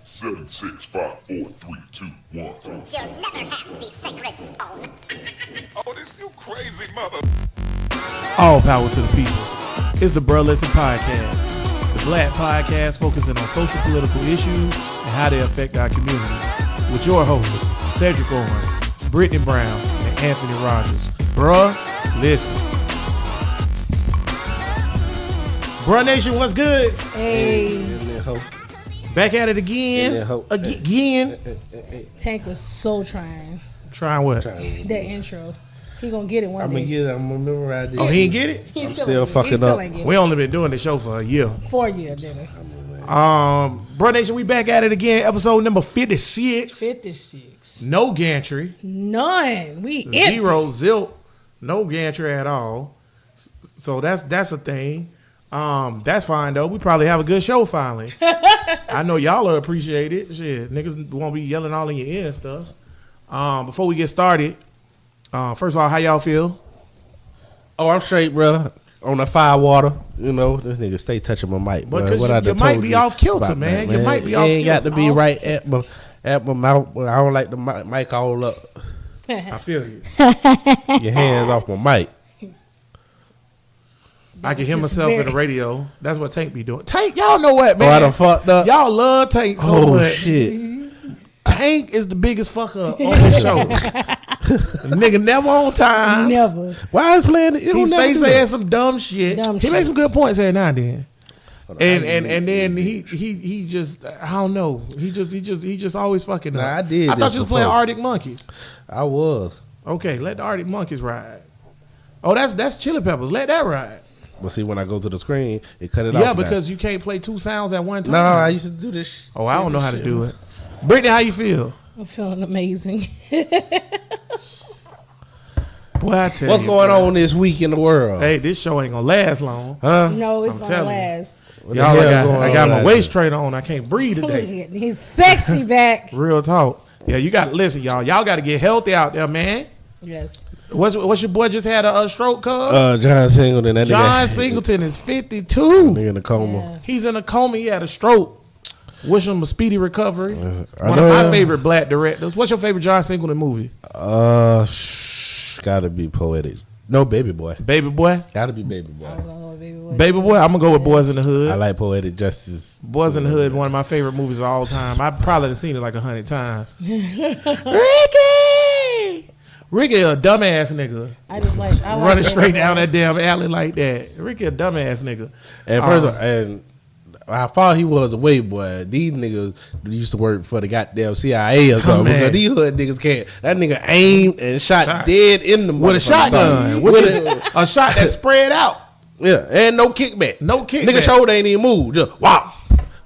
7, 6, 5, 4, 3, 2, 1. You'll never have the sacred stone. Oh, this you crazy mother. All power to the people. It's the Bruh Listen Podcast, the black podcast focusing on social political issues and how they affect our community. With your hosts, Cedric Owens, Brittany Brown, and Anthony Rogers. Bruh, listen. Bruh Nation, what's good? Hey. Back at it again. Again. Tank was so trying. Trying what? That intro. He gonna get it one I'm day. gonna get it. I'm gonna memorize it. Oh, he ain't get it? He's still fucking up. We only been doing the show for a year. 4 years, didn't it? Bruh Nation, we back at it again. Episode number 56. 56. No gantry. None. We empty. Zero zilch. No gantry at all. So that's a thing. That's fine though. We probably have a good show finally. I know y'all will appreciate it. Shit, niggas won't be yelling all in your ear and stuff. Before we get started, first of all, how y'all feel? Oh, I'm straight, brother. On the fire water, you know, this nigga stay touching my mic. But What I you done might told be you off kilter, about man. that, You might be off ain't got to kilter. be Off right kilter. at my mouth. I don't like the mic all up. I feel you. Your hands off my mic. I can hear It's just myself in the very- radio. That's what Tank be doing. Tank, y'all know what, Oh, man? I done fucked up. Y'all love Tank so Oh much. shit. Tank is the biggest fucker on the show. Nigga never on time. Never. Why is playing? It He don't never stay do saying that. some dumb shit. Dumb He shit. makes some good points every now and then. And then he. he just I don't know. He just always fucking Nah, up. I did I thought this you was playing before. Arctic Monkeys. I was. Okay, let the Arctic Monkeys ride. Oh, that's Chili Peppers. Let that ride. But see, when I go to the screen, it cut it off. Yeah, because you can't play two sounds at one time. no, I used to do this. Oh, I don't know how to do it. Brittany, how you feel? I'm feeling amazing. Boy, I tell What's you, going bro. on this week in the world? Hey, this show ain't gonna last long. Huh? No, it's I'm gonna telling you. last. What the Y'all, hell going I on got my out waist there? trainer on. I can't breathe today. He's sexy back. Real talk. Yeah, you got to listen, y'all. Y'all got to get healthy out there, man. Yes. What's your boy just had a stroke, cuz? John Singleton. That John nigga, Singleton is 52. nigga in the coma. Yeah. He's in a coma. He had a stroke. Wish him a speedy recovery. I One of know my him. favorite black directors. What's your favorite John Singleton movie? Gotta be Poetic. No, Baby Boy. Baby Boy. Gotta be Baby I Boy. was gonna go with Baby Boy. Baby Boy. I'm gonna go with Boys in the Hood. I like Poetic Justice. Boys in the Hood, one of my favorite movies of all time. I probably have seen it like 100 times. Ricky! Ricky a dumbass nigga. I just like I like Running Baby straight Boy. down that damn alley like that. Ricky a dumbass nigga. And first of all, and how far he was away, boy. These niggas used to work for the goddamn CIA or something. man. Because these hood niggas can't. That nigga aimed and shot dead in the With a motherfucking shotgun. thing. Which is a shot that spread out. Yeah, and no kickback. No kickback. Nigga shoulder ain't even moved. Just wow.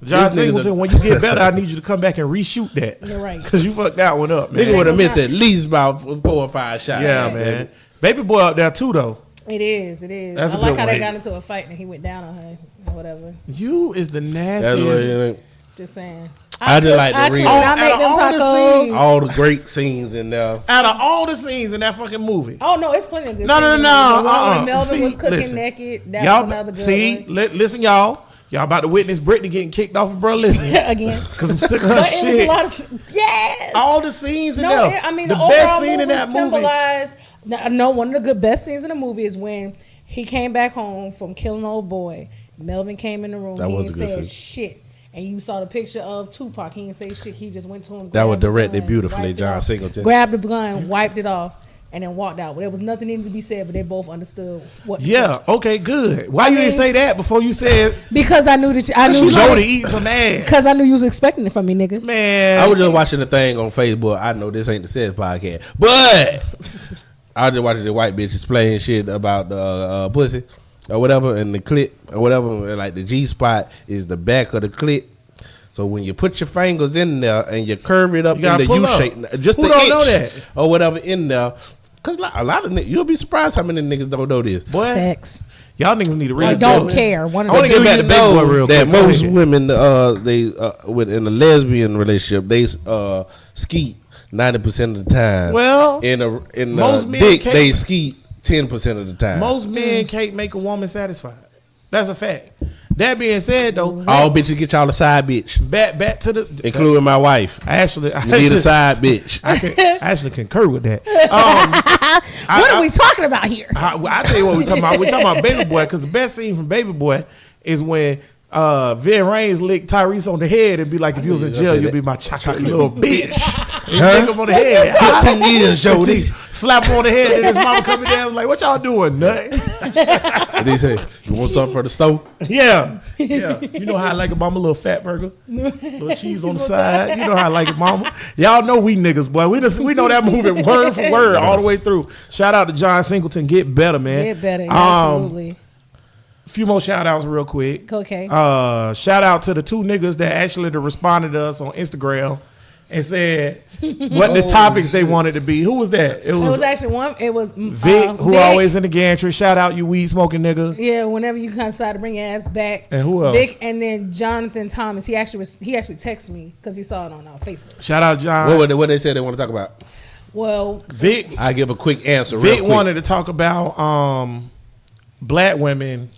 John These niggas Singleton, are- when you get better, I need you to come back and reshoot that. You're right. Because you fucked that one up, man. Nigga would have was missed not- at least about 4 or 5 shots. Yeah, man. Baby Boy up there too, though. It is. It is. That's I a like good how one. they got into a fight and he went down on her or whatever. You is the That's what nastiest. Just saying. I just like to I could read. not make Out them of all the tacos. scenes- all the great scenes in there. Out of all the scenes in that fucking movie. Oh no, it's plenty of good. No, no, scenes. no, The one when uh-uh. Melvin See, was cooking listen. naked. That was Y'all another good see, one. listen, y'all. Y'all about to witness Brittany getting kicked off of Bro Listen. Again. Because I'm sick of her But it was a shit. lot of yes. All the scenes in No, there. I mean the the best overall scene in that movie. symbolized. No, one of the good best scenes in the movie is when he came back home from killing old boy. Melvin came in the room. That he was ain't a good said scene. shit. And you saw the picture of Tupac. He didn't say shit. He just went to him. That was grabbed the directed gun, beautifully, wiped it John off. Singleton. Grabbed the gun, wiped it off, and then walked out. There was nothing needed to be said, but they both understood what. Yeah, okay, good. Why you mean- didn't say that before you said Because I knew that I knew Jody eating some ass? Because I knew you was expecting it from me, nigga. Man. I was just watching the thing on Facebook. I know this ain't the Says podcast, but I was just watching the white bitches playing shit about the pussy or whatever, and the clit or whatever. Like the G spot is the back of the clit. So when you put your fingers in there and you curve it up You in gotta the pull U up. shape, just Who the don't inch know that? or whatever in there. Cause a lot of niggas, you'll be surprised how many niggas don't know this. Boy, Facts. y'all niggas need to I read. don't that. care. One of I wanna the get two. back to Big Boy real that quick. Go most ahead. women they within a lesbian relationship they skeet 90% of the time. Well, in most men dick can't- they skeet 10% of the time. Most men can't make a woman satisfied. That's a fact. That being said, though, All bitches get y'all a side bitch, back to the including my wife. I You need a side bitch. I actually concur with that. What are we talking about here? I tell you what we talking about. We talking about Baby Boy because the best scene from Baby Boy is when Vin Raines licked Tyrese on the head and be like, if you was in jail, you'd be my chocolate little bitch. And lick him on the head. 15 years, Jody. Slap him on the head and his mama coming down like, what y'all doing, nut? And they say, you want something for the stove? Yeah. You know how I like it, mama, little fat burger, little cheese on the side. You know how I like it, mama. Y'all know we niggas, boy. We know that movie word for word all the way through. Shout out to John Singleton. Get better, man. Get better, absolutely. A few more shout outs real quick. Okay. Shout out to the two niggas that actually responded to us on Instagram and said what the topics they wanted to be. Who was that? It was actually one. It was Vic, who Vic. always in the gantry. Shout out you weed smoking nigga. Yeah, whenever you kind of decide to bring your ass back. And who else? Vic, and then Jonathan Thomas. He actually texted me because he saw it on Facebook. Shout out John. What they said they want to talk about? Well, Vic. I give a quick answer. Vic real quick. wanted to talk about black women.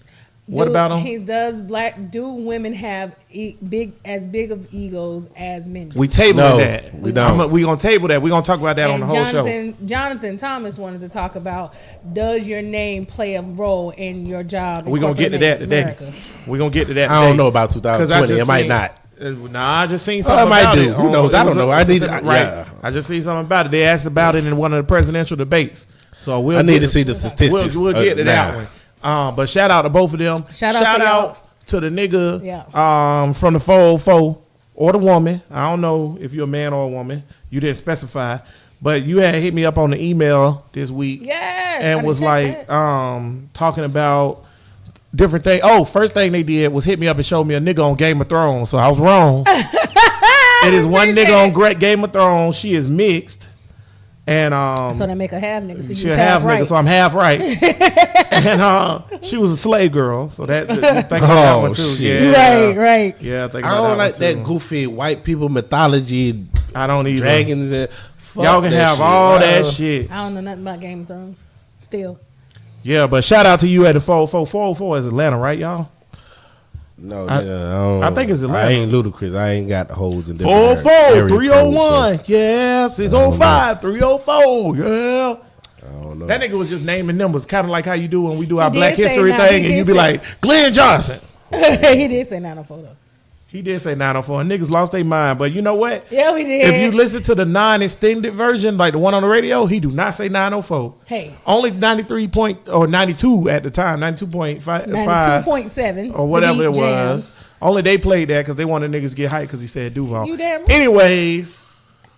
What about them? He does. Do women have big of egos as men? We tabled that. We don't. We gonna table that. We gonna talk about that on the whole show. Jonathan Thomas wanted to talk about, does your name play a role in your job? We gonna get to that today. America? We gonna get to that. I today. don't know about 2020. It might not. Nah, I just seen something it might about do. it. Who knows? I don't know. I need right. yeah. I just seen something about it. They asked about it in one of the presidential debates. So I need to see the statistics. We'll get to that one. But shout out to both of them. Shout out to the nigga from the 404 or the woman. I don't know if you're a man or a woman. You didn't specify. But you had hit me up on the email this week. Yes. And was like talking about different things. Oh, first thing they did was hit me up and show me a nigga on Game of Thrones. So I was wrong. It is one nigga on Great Game of Thrones. She is mixed. And so they make her half nigga. So she's half right. nigga, so I'm half right. And she was a slave girl, so that think about that one too. Shit. Yeah, Right. Yeah, I think I about don't like that that goofy white people mythology. I don't either. Dragons. And, Y'all can have shit. all that shit. I don't know nothing about Game of Thrones. Still. Yeah, but shout out to you at the 404 is Atlanta, right, y'all? No, I think it's Atlanta. I ain't ludicrous. I ain't got the holes in 404 301. Yeah, 605 304. Yeah. I don't know. That nigga was just naming numbers, kind of like how you do when we do our He Black did say History nine- thing, he and you did be say- like, Glenn Johnson. He did say 904 though. He did say 904, and niggas lost their mind. But you know what? Yeah, we did. If you listen to the non-extended version, like the one on the radio, he do not say 904. Hey. Only 92 at the time, 92.5. 92.7 Or whatever it Beat was. Jams. Only they played that because they wanted niggas to get hyped because he said Duval. You damn right. Anyways,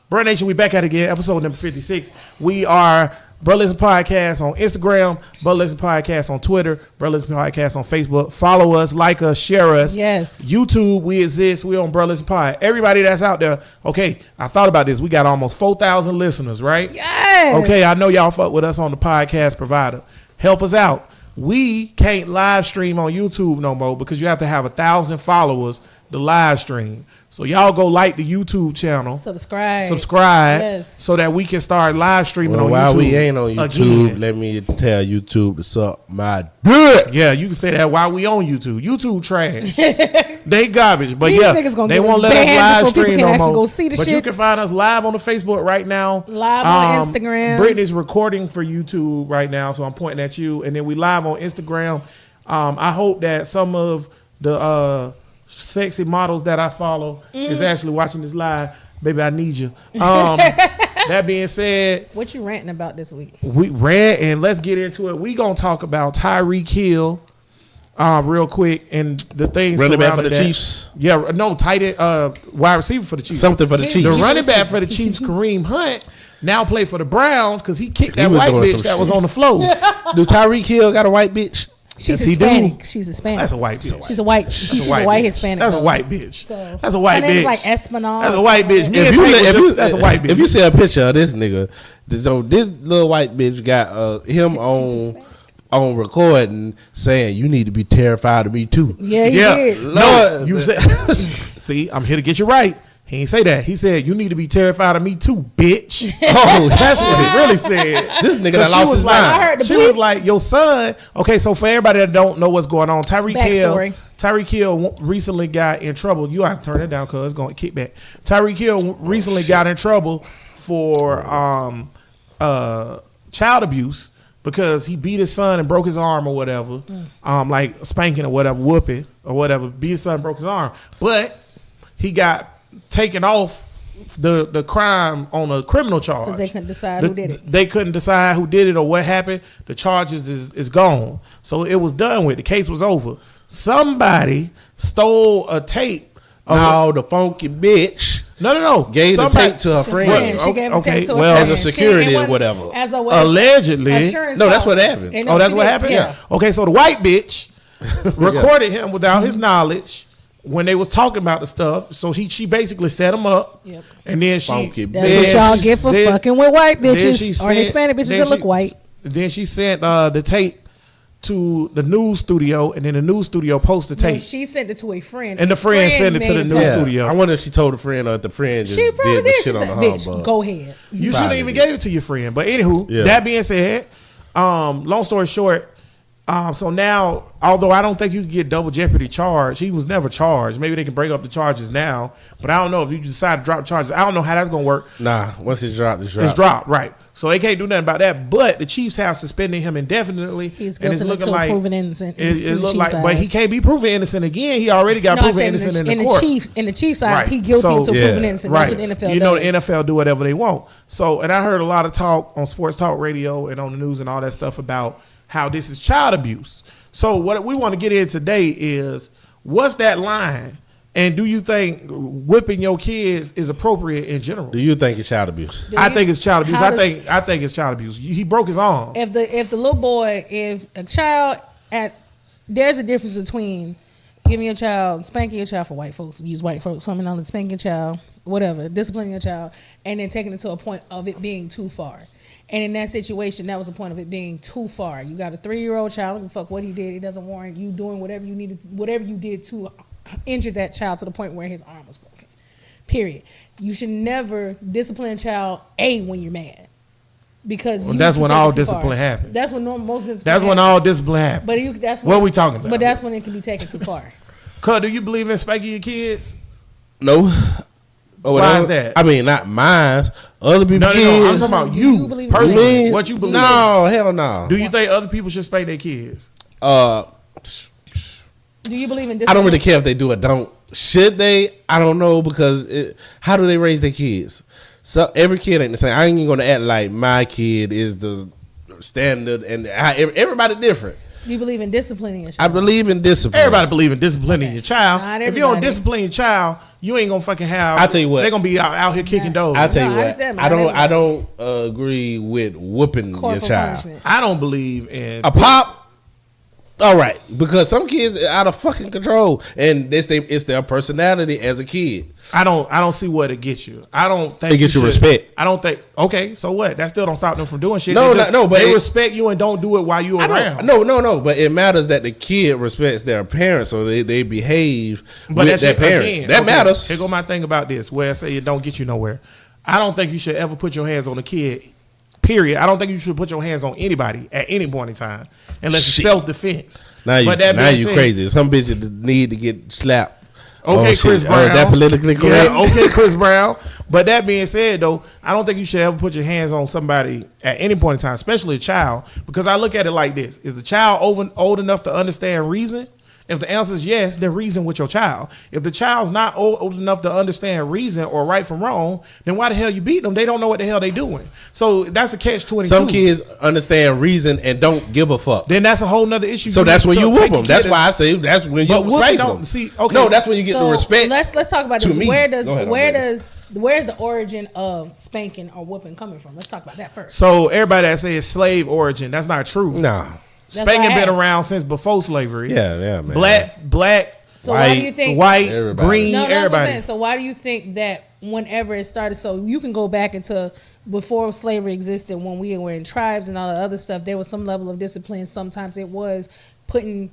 Bro Nation, we back at it again. Episode number 56. We are Bro Listen Podcast on Instagram, Bro Listen Podcast on Twitter, Bro Listen Podcast on Facebook. Follow us, like us, share us. Yes. YouTube, we exist. We on Bro Listen Pod. Everybody that's out there, okay, I thought about this. We got almost 4,000 listeners, right? Yes. Okay, I know y'all fuck with us on the podcast provider. Help us out. We can't live stream on YouTube no more because you have to have 1,000 followers to live stream. So y'all go like the YouTube channel. Subscribe. Subscribe so that we can start live streaming on YouTube. While we ain't on YouTube, again. let me tell YouTube to suck my dick. Yeah, you can say that while we on YouTube. YouTube trash. They garbage. But These yeah, niggas gonna they get won't us let us banned live before people stream can no actually more. go see the but you shit. can find us live on the Facebook right now. Live on Instagram. Brittany's recording for YouTube right now, so I'm pointing at you. And then we live on Instagram. I hope that some of the sexy models that I follow is actually watching this live. Baby, I need you. That being said, What you ranting about this week? we read and let's get into it. We gonna talk about Tyreek Hill real quick and the things Running back for surrounding the that. Chiefs. Yeah, no, tight end, wide receiver for the Chiefs. Something for the The The Chiefs. running back for the Chiefs, Kareem Hunt, now play for the Browns because he kicked that was white doing bitch some that was shit. on the floor. Do Tyreek Hill got a white bitch? She's Yes, he do. Hispanic. She's Hispanic. That's a white bitch. She's a white. She's a white bitch. Hispanic. That's a though. white bitch. So, That's a white her name is bitch. like Espinal. That's a white bitch. Me If and you, Tate if was you, just- that's a white bitch. if you see a picture of this nigga, so this little white bitch got him on recording saying, "You need to be terrified of me too." Yeah, he Yeah. did. No, Lord. you said. See, I'm here to get you right. He ain't say that. He said, "You need to be terrified of me too, bitch." Oh, That's what he really said. This nigga 'Cause that she lost was his like, mind. I heard the she bleep. was like, "Your son." Okay, so for everybody that don't know what's going on, Tyreek Hill. Backstory. Tyreek Hill recently got in trouble. You have to turn it down because it's going to kick back. Tyreek Hill recently got in trouble for child abuse because he beat his son and broke his arm or whatever, like spanking or whatever, whooping or whatever. Beat his son, broke his arm, but he got taken off the crime on a criminal charge Because they couldn't decide who did it. They couldn't decide who did it or what happened. The charges is gone, so it was done with. The case was over. Somebody stole a tape. Oh, the funky bitch. No. Gave the tape to her friend. She gave the tape to her well, friend. as a security or whatever. As a allegedly. assurance No, that's what policy. happened. And Oh, that's she what did. happened? Yeah. Okay, so the white bitch recorded him without his knowledge when they was talking about the stuff. So she basically set him up. Yep. And then Funky That's bitch. what y'all get for fucking with white then she bitches or sent- Hispanic bitches then that look she- white. Then she sent the tape to the news studio, and then the news studio posted the No, tape. she sent it to a friend. And the friend sent it to made the a news post. Yeah. studio. I wonder if she told a friend or if the friend just She probably did the did. shit She on the said, bitch, humbug. go ahead. You shouldn't Probably even did. gave it to your friend. But anywho, Yeah. that being said, long story short, so now, although I don't think you can get double jeopardy charged, he was never charged. Maybe they can break up the charges now, but I don't know if you decide to drop charges. I don't know how that's gonna work. Nah, once it's dropped, it's dropped. It's dropped, right? So they can't do nothing about that. But the Chiefs have suspended him indefinitely. He's and it's guilty looking until like proven innocent. It from looked the like, Chiefs' but he eyes. can't be proven innocent again. He already got No, I proven said innocent in the court. the Chiefs' eyes, Right. he guilty So- until Yeah. proven innocent. Right. That's what the NFL You does. know, the NFL do whatever they want. So, and I heard a lot of talk on sports talk radio and on the news and all that stuff about how this is child abuse. So what we want to get in today is what's that line? And do you think whipping your kids is appropriate in general? Do you think it's child abuse? I think it's child abuse. How I does- think it's child abuse. He broke his arm. If the little boy, if a child there's a difference between giving your child, spanking your child for white folks, use white folks, so I mean, on spanking your child, whatever, disciplining your child, and then taking it to a point of it being too far. And in that situation, that was the point of it being too far. You got a 3-year-old child, don't give a fuck what he did. He doesn't warrant you doing whatever you needed, whatever you did to injure that child to the point where his arm was broken. Period. You should never discipline a child when you're mad, because Well, you that's can when take all it too far. discipline happens. That's when most discipline. That's when happens. all discipline happens. But that's What are we talking about? But that's when it can be taken too far. Cuz, do you believe in spanking your kids? No. Oh, Why is that? I mean, not mine. Other people. No. I'm kids. talking about Do you you believe in personally. Me? What you believe? No, hell no. Do you think other people should spank their kids? Do you believe in I discipline? don't really care if they do or don't. Should they? I don't know, because how do they raise their kids? So every kid ain't the same. I ain't even gonna act like my kid is the standard, and everybody different. Do you believe in disciplining your I child? believe in discipline. Everybody believe in disciplining your child. Not If you don't everybody. discipline your child, you ain't gonna fucking have. I'll tell you what. They're gonna be out here kicking doors. I'll tell you No, I what. understand, but I don't. I I don't agree with whooping your Corporal child. punishment. I don't believe in. A pop. All right, because some kids are out of fucking control, and it's their personality as a kid. I don't see what it gets you. I don't think It gets you should- respect. I don't think. Okay, so what? That still don't stop them from doing shit. No, They just- no, but they it- respect you and don't do it while you around. No. But it matters that the kid respects their parents, so they behave But with their shit, parents. again, That okay, matters. Here go my thing about this, where I say it don't get you nowhere. I don't think you should ever put your hands on a kid. Period. I don't think you should put your hands on anybody at any point in time, unless it's Shit. self-defense. Now you, But that now being you said- crazy. Some bitches need to get slapped. Okay, Oh, shit. Chris Oh, Brown. is that politically correct? Yeah, okay, Chris Brown. But that being said, though, I don't think you should ever put your hands on somebody at any point in time, especially a child, because I look at it like this: is the child old enough to understand reason? If the answer is yes, then reason with your child. If the child's not old enough to understand reason or right from wrong, then why the hell you beat them? They don't know what the hell they doing. So that's a catch-22. Some kids understand reason and don't give a fuck. Then that's a whole nother issue. So that's when you whoop take a them. That's kid why I say that's when you But whooping spank don't- them. see, okay. No, that's when you get the respect. Let's talk about to this. me. Where does Go ahead, where's the origin of spanking or whooping coming from? Let's talk about that first. So everybody that says slave origin, that's not true. Nah. That's Spanking why I been asked. around since before slavery. Yeah, man. Black, So why do white, you think white, everybody. green, No, that's what I'm everybody. saying. So why do you think that whenever it started, so you can go back into before slavery existed, when we were in tribes and all the other stuff, there was some level of discipline. Sometimes it was putting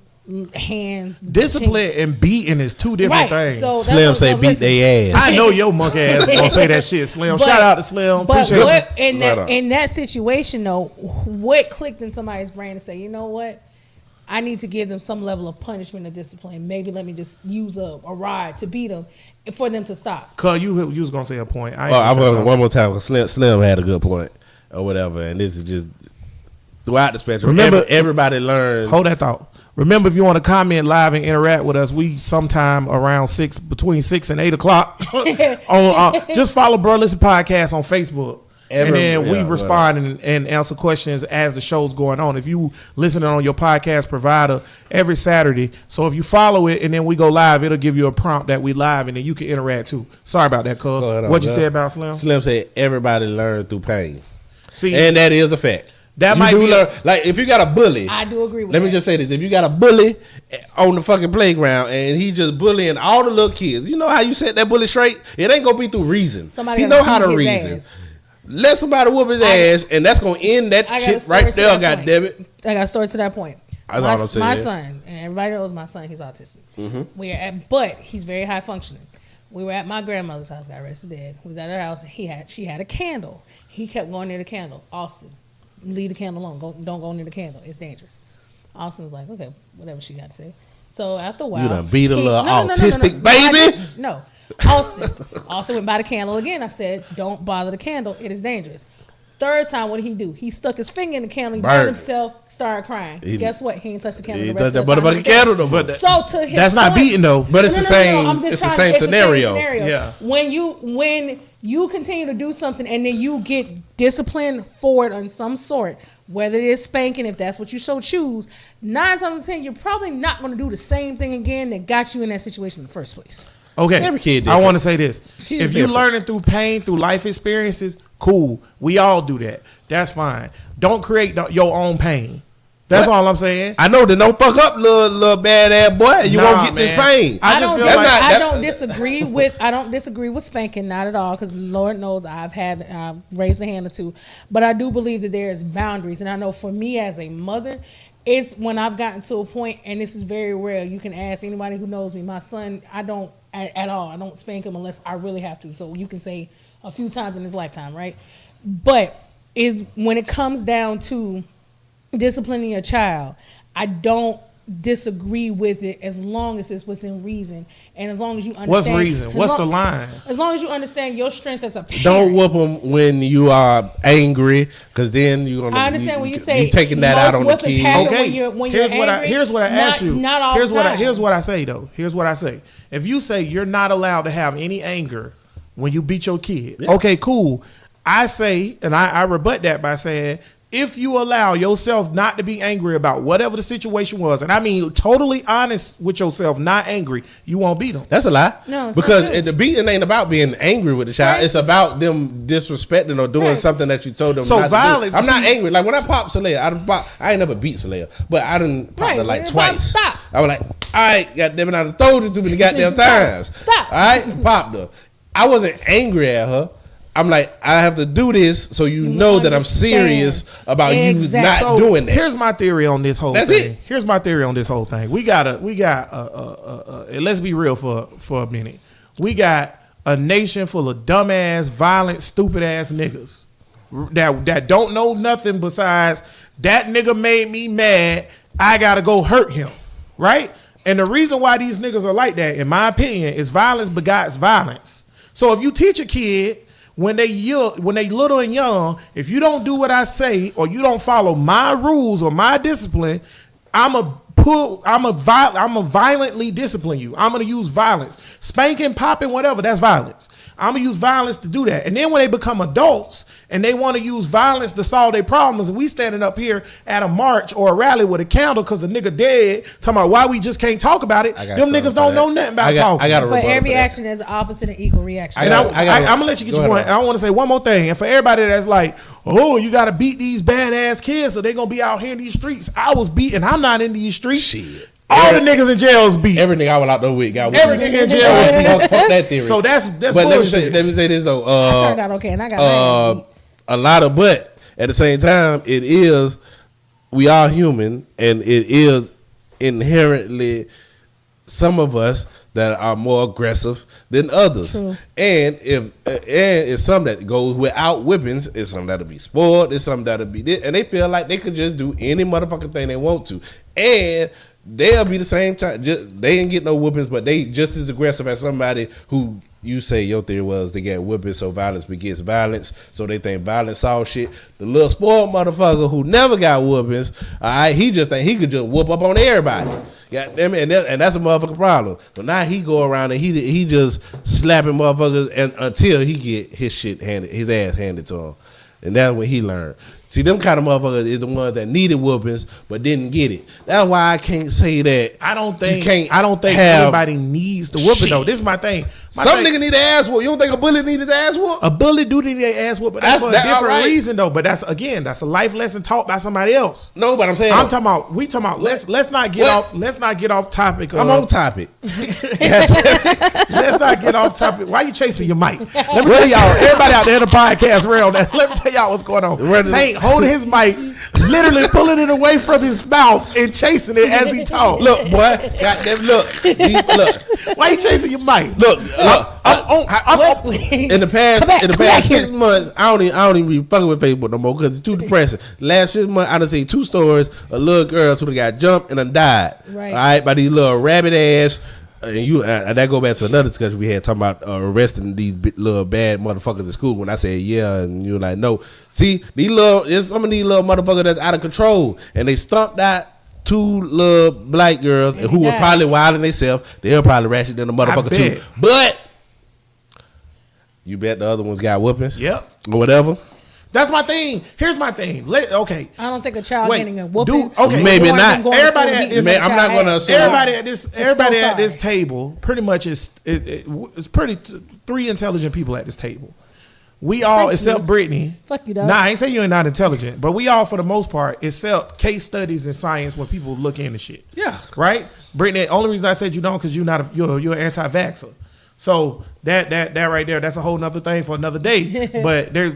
hands. Discipline and beating is two different Right. things. So that's Slim what- say but beat listen. their ass. I know your monkey ass gonna say that shit, Slim. But- Shout out to Slim. But Appreciate what, you. in that situation though, what clicked in somebody's brain to say, you know what? I need to give them some level of punishment or discipline. Maybe let me just use a rod to beat them for them to stop. Cuz you was going to say a point. I'm going one more time because Slim had a good point or whatever. And this is just throughout the spectrum. Remember, everybody learns. Hold that thought. Remember, if you want to comment live and interact with us, we sometime around between 6 and 8 o'clock on just follow Bro Listen Podcast on Facebook. And then we respond and answer questions as the show's going on. If you listening on your podcast provider every Saturday, so if you follow it and then we go live, it'll give you a prompt that we live and then you can interact too. Sorry about that, cuz. What you say about Slim? Slim said everybody learns through pain. See, and that is a fact. That might be like if you got a bully. I do agree with Let me just say this. If you got a bully on the fucking playground and he just bullying all the little kids, you know how you set that bully straight? It ain't gonna be through reason. Somebody he know how to reason. Ass. Let somebody whoop his ass and that's gonna end that shit right there, goddammit. I got a story to that point. That's all I'm saying. My son, and everybody knows my son, he's autistic. Mm-hmm. But he's very high functioning. We were at my grandmother's house, got arrested dead. We was at her house, she had a candle. He kept going near the candle. Austin, leave the candle alone. Don't go near the candle. It's dangerous. Austin was like, okay, whatever she got to say. So after a while, you done beat a little autistic baby. No. Austin went by the candle again. I said, don't bother the candle. It is dangerous. Third time, what did he do? He stuck his finger in the candle. He burned himself, started crying. Guess what? He ain't touched the candle. He touched that motherfucking candle though. But that's not beating though. But it's the same. It's the same scenario. Yeah. When you continue to do something and then you get disciplined for it on some sort, whether it is spanking, if that's what you so choose, 9 times out of 10, you're probably not going to do the same thing again that got you in that situation in the first place. Okay, every kid I want to say this. If you're learning through pain, through life experiences, cool. We all do that. That's fine. Don't create your own pain. That's all I'm saying. I know that don't fuck up little bad ass boy. You won't get this pain. I don't disagree with spanking, not at all, because Lord knows I've raised a hand or two. But I do believe that there's boundaries. And I know for me as a mother, it's when I've gotten to a point, and this is very rare. You can ask anybody who knows me. My son, I don't at all. I don't spank him unless I really have to. So you can say a few times in his lifetime, right? But when it comes down to disciplining a child, I don't disagree with it as long as it's within reason and as long as you understand. What's reason? What's the line? As long as you understand your strength as a parent. Don't whoop them when you are angry, because then you're gonna. I understand when you say you taking that out on the kid. Okay, when you're angry, here's what I ask you. Not all here's the time. Here's what I say though. Here's what I say. If you say you're not allowed to have any anger when you beat your kid, okay, cool. I say, and I rebut that by saying, if you allow yourself not to be angry about whatever the situation was, and I mean totally honest with yourself, not angry, you won't beat them. That's a lie. No, because the beating ain't about being angry with the child. Right. It's about them disrespecting or doing something that you told them. So not violence. To do. I'm not angry. Like when I popped Saleha, I ain't never beat Saleha, but I done popped her like twice. Stop. I was like, all right, goddamn it, I done told you too many goddamn times. Stop. All right, popped her. I wasn't angry at her. I'm like, I have to do this so you know that I'm serious about you not doing that. Here's my theory on this whole That's thing. it. Here's my theory on this whole thing. We got let's be real for a minute. We got a nation full of dumbass, violent, stupid ass niggas that don't know nothing besides that nigga made me mad. I gotta go hurt him, right? And the reason why these niggas are like that, in my opinion, is violence begots violence. So if you teach a kid when they little and young, if you don't do what I say or you don't follow my rules or my discipline, I'm a violently discipline you. I'm gonna use violence, spanking, popping, whatever. That's violence. I'm gonna use violence to do that. And then when they become adults and they want to use violence to solve their problems, and we standing up here at a march or a rally with a candle because a nigga dead, talking about why we just can't talk about it. Them niggas don't know nothing about talking. For every action, there's an opposite and equal reaction. I'm gonna let you get your point. I want to say one more thing. And for everybody that's like, oh, you got to beat these badass kids so they gonna be out here in these streets. I was beating. I'm not in these streets. Shit. All the niggas in jail was beat. Every nigga I was out there with got every nigga in jail was beat. Fuck that theory. So that's but bullshit. let me say this though. I turned out okay, and I got a lot of, but at the same time, we are human, and it is inherently some of us that are more aggressive than others. True. And it's some that goes without whippings. It's some that'll be spoiled. It's some that'll be this, and they feel like they could just do any motherfucking thing they want to, and they'll be the same time. They ain't get no whoopings, but they just as aggressive as somebody who. You say your theory was they get whooping, so violence begets violence. So they think violence all shit. The little spoiled motherfucker who never got whoopings, all right, he just think he could just whoop up on everybody. Yeah, and that's a motherfucking problem. So now he go around and he just slapping motherfuckers and until he get his ass handed to him, and that's when he learned. See, them kind of motherfuckers is the ones that needed whoopings but didn't get it. That's why I can't say that. I don't think everybody needs the whooping though. This is my thing. Some nigga need an ass whoop. You don't think a bullet need his ass whoop? A bullet do need their ass whoop, but that's for a different reason though. But that's a life lesson taught by somebody else. No, but I'm saying we talking about. Let's not get off. Let's not get off topic. I'm on topic. Let's not get off topic. Why you chasing your mic? Let me tell y'all, everybody out there in the podcast realm. Let me tell y'all what's going on. Tank holding his mic, literally pulling it away from his mouth and chasing it as he talks. Look, boy, goddamn, look. Why you chasing your mic? Look, I'm in the past 6 months, I don't even be fucking with Facebook no more because it's too depressing. Last 6 months, I done seen 2 stories of little girls who got jumped and done died. Right. All right, by these little rabbit ass. And that go back to another discussion we had talking about arresting these little bad motherfuckers at school. When I said yeah, and you were like no. See, some of these little motherfuckers that's out of control, and they stomped out 2 little black girls who were probably wilding themselves. They'll probably ratchet than the motherfucker too. But you bet the other ones got whoopings. Yep. Or whatever. That's my thing. Here's my thing. Okay. I don't think a child getting a whooping. Okay. Maybe not. Everybody at this. I'm not going to assume. Everybody at this table pretty much is. It's pretty 3 intelligent people at this table. We all, except Brittany. Fuck you, dog. Nah, I ain't saying you ain't not intelligent, but we all, for the most part, except case studies and science when people look into shit. Yeah. Right. Brittany. The only reason I said you don't because you're an anti-vaxxer. So that right there, that's a whole nother thing for another day. But there's.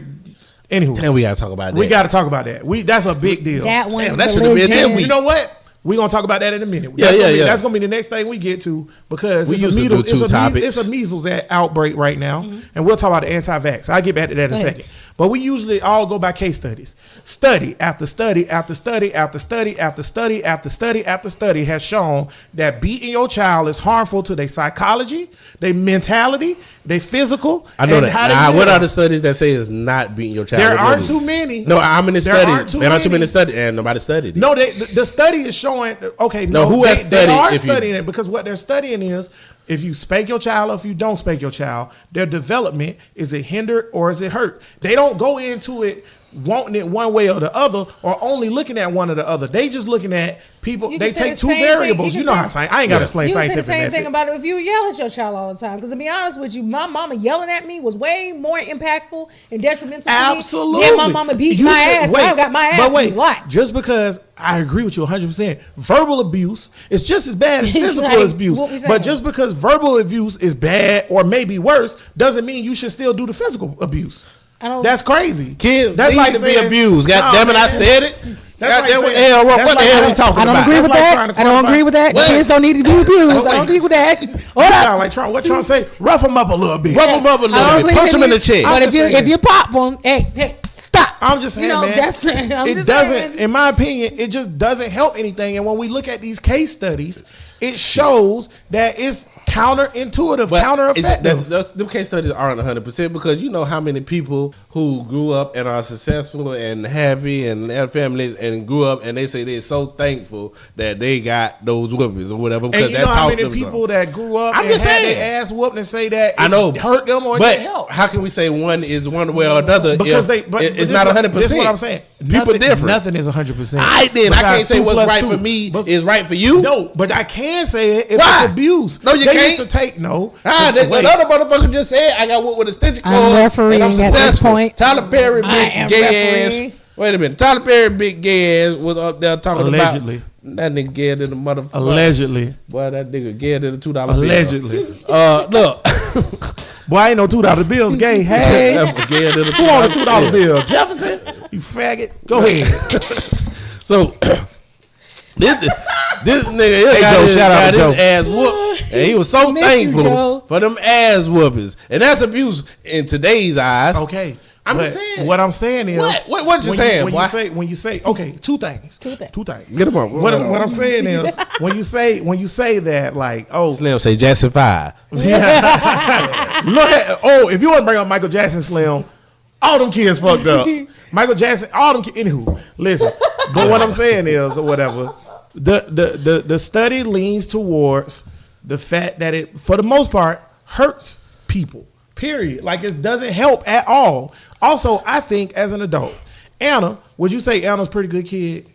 Anywho, and we gotta talk about that. We gotta talk about that. That's a big deal. That one. Damn, that should have been that week. You know what? We're gonna talk about that in a minute. Yeah. That's gonna be the next thing we get to because it's a measles outbreak right now, and we'll talk about the anti-vax. I'll get back to that in a second. But we usually all go by case studies. Study after study after study after study after study after study after study has shown that beating your child is harmful to their psychology, their mentality, their physical. I know that. What are the studies that say it's not beating your child? There aren't too many. No, how many studies? There aren't too many studies, and nobody studied it. No, the study is showing. Okay, who has studied? They are studying it because what they're studying is if you spank your child or if you don't spank your child, their development, is it hindered or is it hurt? They don't go into it wanting it one way or the other or only looking at one or the other. They just looking at people. They take 2 variables. You know how I ain't got to explain scientific. You can say the same thing about it if you yell at your child all the time. Because to be honest with you, my mama yelling at me was way more impactful and detrimental to me than my mama beating my ass. I got my ass beat a lot. Just because I agree with you 100%. Verbal abuse is just as bad as physical abuse. But just because verbal abuse is bad or maybe worse doesn't mean you should still do the physical abuse. That's crazy. Kids, that's like to be abused. God damn it, I said it. What the hell are we talking about? I don't agree with that. I don't agree with that. Kids don't need to be abused. I don't agree with that. Hold on. Like Trump. What Trump say? Rough them up a little bit. Rough them up a little bit. Punch them in the chest. But if you pop them, hey, stop. I'm just saying, man. It doesn't, in my opinion, it just doesn't help anything. And when we look at these case studies, it shows that it's counterintuitive, counter-effective. The case studies aren't 100% because you know how many people who grew up and are successful and happy and have families and grew up and they say they're so thankful that they got those whoopings or whatever. And you know how many people that grew up and had their ass whooped and say that it hurt them or it didn't help. How can we say one is one way or another because it's not 100%? This is what I'm saying. People different. Nothing is 100%. I can't say what's right for me is right for you. No, but I can say it if it's abuse. No, you can't. Used to take the other motherfucker just said I got with a stitch cord and I'm successful. At this point. Tyler Perry big gay ass. Wait a minute. Tyler Perry big gay ass was up there talking allegedly about that nigga gay than the motherfucker. Allegedly. Boy, that nigga gay than the $2 allegedly. Bill. Look. Boy, ain't no $2 bills gay. Hey, who on a $2 bill? Jefferson? You faggot. Go ahead. So This nigga Hey, got Joe, his, shout out got to Joe. his ass whooped, and he was so Miss you, thankful Joe. for them ass whoopings, and that's abuse in today's eyes. Okay. I'm But just saying. What I'm saying is, What you saying, when boy? when you say, okay, two things. Two things. Get him up. What I'm saying is, when you say that, like, oh, Slim say Jackson 5. look at, if you want to bring up Michael Jackson, Slim, all them kids fucked up. Michael Jackson, all them kids. Anywho, listen. But what I'm saying is, or whatever, the study leans towards the fact that it, for the most part, hurts people. Period. Like, it doesn't help at all. Also, I think as an adult, Anna, would you say Anna's a pretty good kid?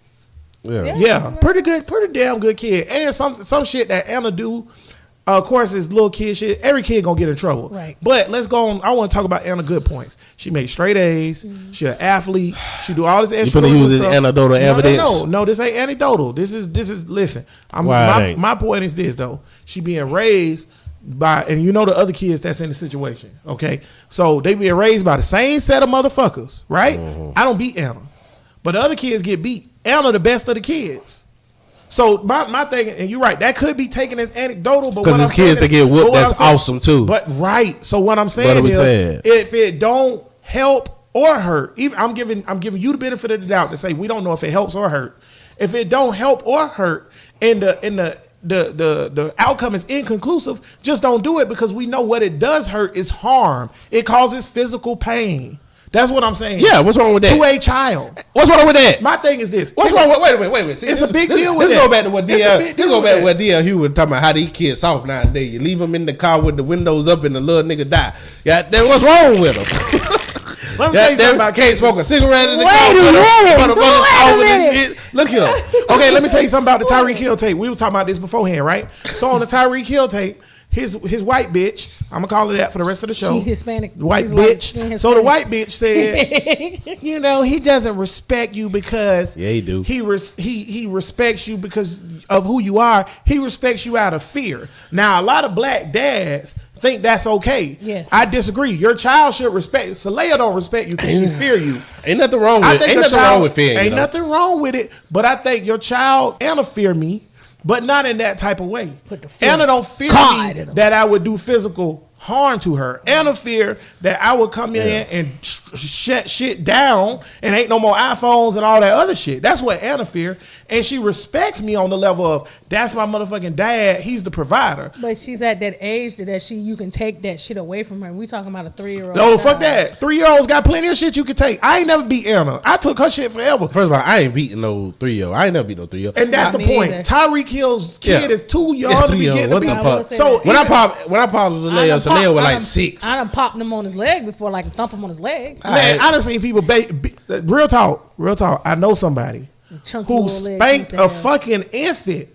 Yeah, pretty damn good kid. And some shit that Anna do, of course, is little kid shit. Every kid gonna get in trouble. Right. But let's go on. I want to talk about Anna good points. She made straight A's. She an athlete. She do all this extra. finna use this stuff. anecdotal evidence? No, this ain't anecdotal. This is listen. Why it ain't? My point is this though. She being raised by, and you know the other kids that's in the situation. Okay, so they being raised by the same set of motherfuckers, right? I don't beat Anna, but the other kids get beat. Anna the best of the kids. So my thing, and you're right, that could be taken as anecdotal, but Because it's kids that get whooped, that's awesome too. But right, so what I'm saying What are we is, saying? if it don't help or hurt, even I'm giving you the benefit of the doubt to say we don't know if it helps or hurt. If it don't help or hurt, and the outcome is inconclusive, just don't do it, because we know what it does hurt is harm. It causes physical pain. That's what I'm saying. Yeah, what's wrong with that? To a child. What's wrong with that? My thing is this. What's wrong with, wait a minute. See, It's this- a big this- deal with this that. go back to what It's a DL, big this deal go with back to that. what DL Hugh was talking about, how these kids soft nowadays. You leave them in the car with the windows up and the little nigga die. Yeah, then what's wrong with them? Let me tell you something about can't smoke a cigarette in the Wait car. a minute. Motherfuckers Wait a over this minute. shit. Look here. Okay, let me tell you something about the Tyreek Hill tape. We was talking about this beforehand, right? So on the Tyreek Hill tape, his white bitch, I'm gonna call her that for the rest of the show. She's Hispanic. White She's like bitch. being So the Hispanic. white bitch said, you know, he doesn't respect you because Yeah, he do. He respects you because of who you are. He respects you out of fear. Now, a lot of black dads think that's okay. Yes. I disagree. Your child should respect. Saleha don't respect you because she fear you. Ain't nothing wrong with it. Ain't a nothing wrong with fear. Ain't nothing wrong with it. But I think your child Anna fear me, but not in that type of way. Put the fear Anna of don't fear God me in 'em. that I would do physical harm to her. Anna fear that I would come in and shut shit down and ain't no more iPhones and all that other shit. That's what Anna fear. And she respects me on the level of, that's my motherfucking dad. He's the provider. But she's at that age that you can take that shit away from her. We talking about a 3-year-old. No, fuck that. 3-year-olds got plenty of shit you can take. I ain't never beat Anna. I took her shit forever. First of all, I ain't beating no 3-year-old. I ain't never beat no 3-year-old. And that's Not the me point. either. Tyreek Hill's kid Yeah. is too young Yeah, to be 3-year-old. getting What beat. the fuck? So When I even- popped Saleha was like 6. I done popped him on his leg before, like thump him on his leg. Man, I done seen people real talk. I know somebody Chunky who little legs spanked used to a have. fucking infant.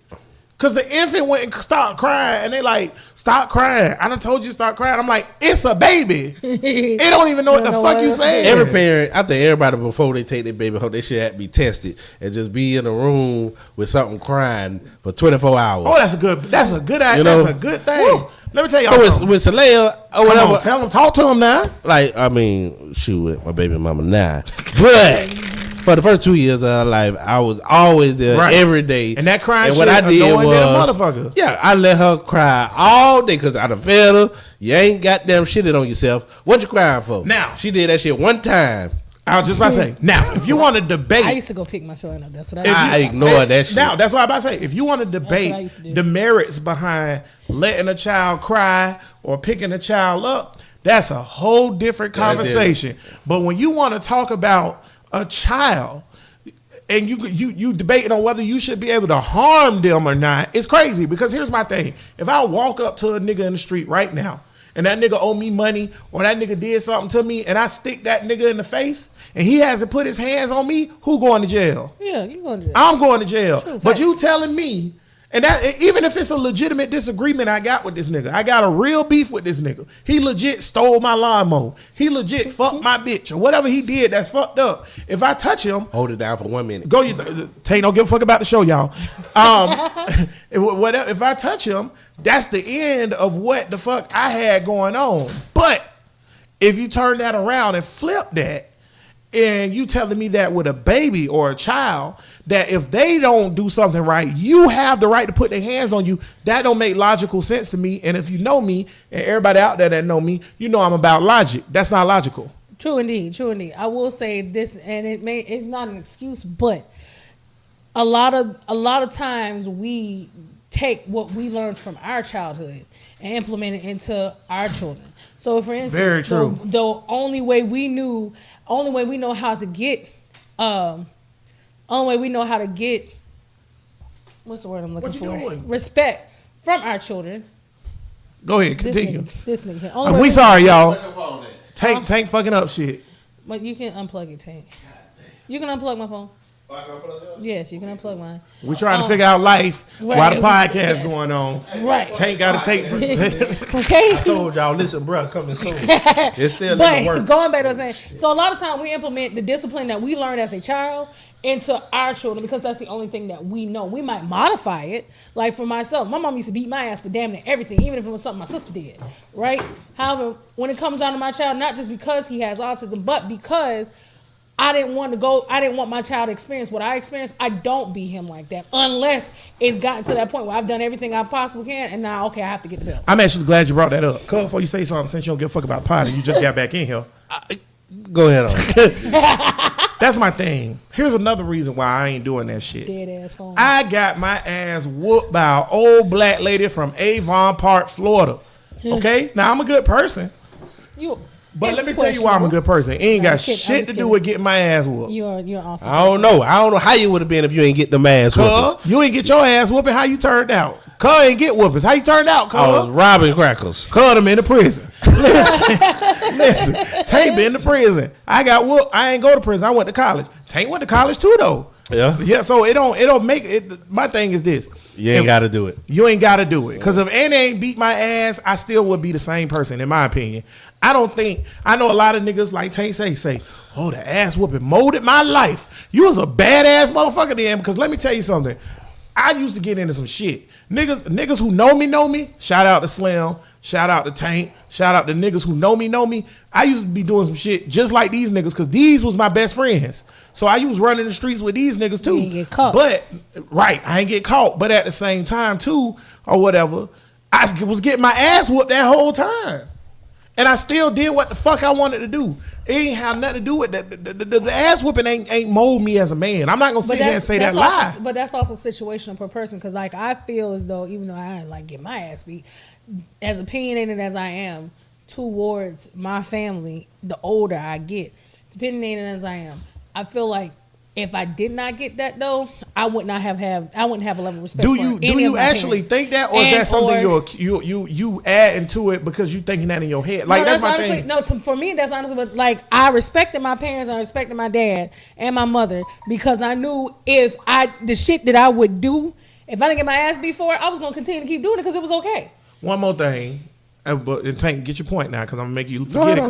Cause the infant went and stopped crying, and they like, stop crying. I done told you to stop crying. I'm like, it's a baby. It don't even know what the Don't know fuck what you else to saying. Every parent, I think everybody before they take their baby home, they should have to be tested and just be in a room with something crying for 24 hours. Oh, that's a good You know? that's a good thing. Woo. Let me tell So y'all something. with Saleha or Come whatever, on, tell him, talk to him now. like, I mean, shoot, my baby mama now. But for the first 2 years of her life, I was always there Right. every day. And that crying and what shit I did annoying was, than a motherfucker. yeah, I let her cry all day because I done fed her. You ain't goddamn shitted on yourself. What you crying for? Now. She did that shit one time. I was just about to say. Now, if you want to debate, I used to go pick my son up. That's what If you- I ignored that shit. Now, that's what I'm about to say. If you want to what I debate used to do. the merits behind letting a child cry or picking a child up, that's a whole different conversation. But when you want to talk about a child and you debating on whether you should be able to harm them or not, it's crazy. Because here's my thing. If I walk up to a nigga in the street right now and that nigga owe me money or that nigga did something to me and I stick that nigga in the face and he hasn't put his hands on me, who going to jail? Yeah, you gonna do that. I'm going to jail. True, But facts. you telling me, and that even if it's a legitimate disagreement I got with this nigga, I got a real beef with this nigga. He legit stole my lawnmower. He legit fucked my bitch or whatever he did that's fucked up. If I touch him, Hold it down for 1 minute. go you Tay, don't give a fuck about the show, y'all. If I touch him, that's the end of what the fuck I had going on. But if you turn that around and flip that, And you telling me that with a baby or a child, that if they don't do something right, you have the right to put their hands on you. That don't make logical sense to me. And if you know me, and everybody out there that know me, you know I'm about logic. That's not logical. True indeed, true indeed. I will say this, and it's not an excuse, but a lot of times we take what we learned from our childhood and implement it into our children. So, for instance, very true. The only way we know how to get, what's the word I'm looking What you for? doing? Respect from our children. Go ahead, continue. This nigga. We sorry, y'all. Tank fucking up shit. But you can unplug it, Tank. You can unplug my phone. Yes, you can unplug mine. We trying to figure out life while the podcast yes. going on. Right. Tank got to take. Okay. I told y'all, listen, bro, coming soon. It's still in the works. But going back to what I'm saying, so a lot of time we implement the discipline that we learned as a child into our children because that's the only thing that we know. We might modify it. Like for myself, my mom used to beat my ass for damn near everything, even if it was something my sister did, right? However, when it comes down to my child, not just because he has autism, but because I didn't want my child to experience what I experienced. I don't beat him like that unless it's gotten to that point where I've done everything I possibly can, and now, okay, I have to get the bill. I'm actually glad you brought that up. Cuz, before you say something, since you don't give a fuck about potty, you just got back in here. Go ahead on. That's my thing. Here's another reason why I ain't doing that shit. Dead ass phone. I got my ass whooped by an old black lady from Avon Park, Florida. Okay? Now, I'm a good person. But let me tell you why I'm a good person. It ain't got shit to do with getting my ass whooped. You're awesome. I don't know how you would have been if you ain't get them ass whoopers. You ain't get your ass whooping. How you turned out? Cuz ain't get whoopers. How you turned out, cuz? I was robbing crackers. Cuz them in the prison. Listen. Tank been to prison. I got whooped. I ain't go to prison. I went to college. Tank went to college too, though. Yeah. So it don't make it. My thing is this. You ain't got to do it. You ain't got to do it. Because if Annie ain't beat my ass, I still would be the same person, in my opinion. I know a lot of niggas like Tank say, oh, the ass whooping molded my life. You was a badass motherfucker then. Because let me tell you something. I used to get into some shit. Niggas who know me. Shout out to Slim. Shout out to Tank. Shout out to niggas who know me. I used to be doing some shit just like these niggas because these was my best friends. So I was running the streets with these niggas too. You ain't get caught. But, right, I ain't get caught. But at the same time too, or whatever, I was getting my ass whooped that whole time. And I still did what the fuck I wanted to do. It ain't have nothing to do with that. The ass whooping ain't mold me as a man. I'm not gonna sit here and say that lie. But that's also situational per person. Because like I feel as though even though I didn't like get my ass beat, as opinionated as I am towards my family, the older I get, as opinionated as I am, I feel like if I did not get that though, I would not have I wouldn't have a level of respect. Do you actually think that, or is that something you add into it because you thinking that in your head? Like that's my honestly, thing. No, for me that's honestly, but like I respected my parents, I respected my dad and my mother because I knew if the shit that I would do if I didn't get my ass beat for it, I was gonna continue to keep doing it because it was okay. One more thing. And Tank, get your point now because I'm gonna make you forget it.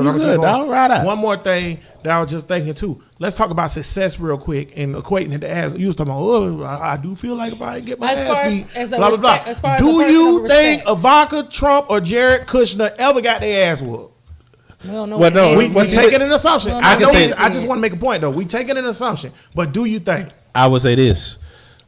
One more thing that I was just thinking too. Let's talk about success real quick and equating it to ass. You was talking about, oh, I do feel like if I get my ass beat, blah, blah, blah. Do you think Ivanka Trump or Jared Kushner ever got their ass whooped? Well, no. We taking an assumption. No, I just want to make a point though. We taking an assumption, but do you think? I would say this.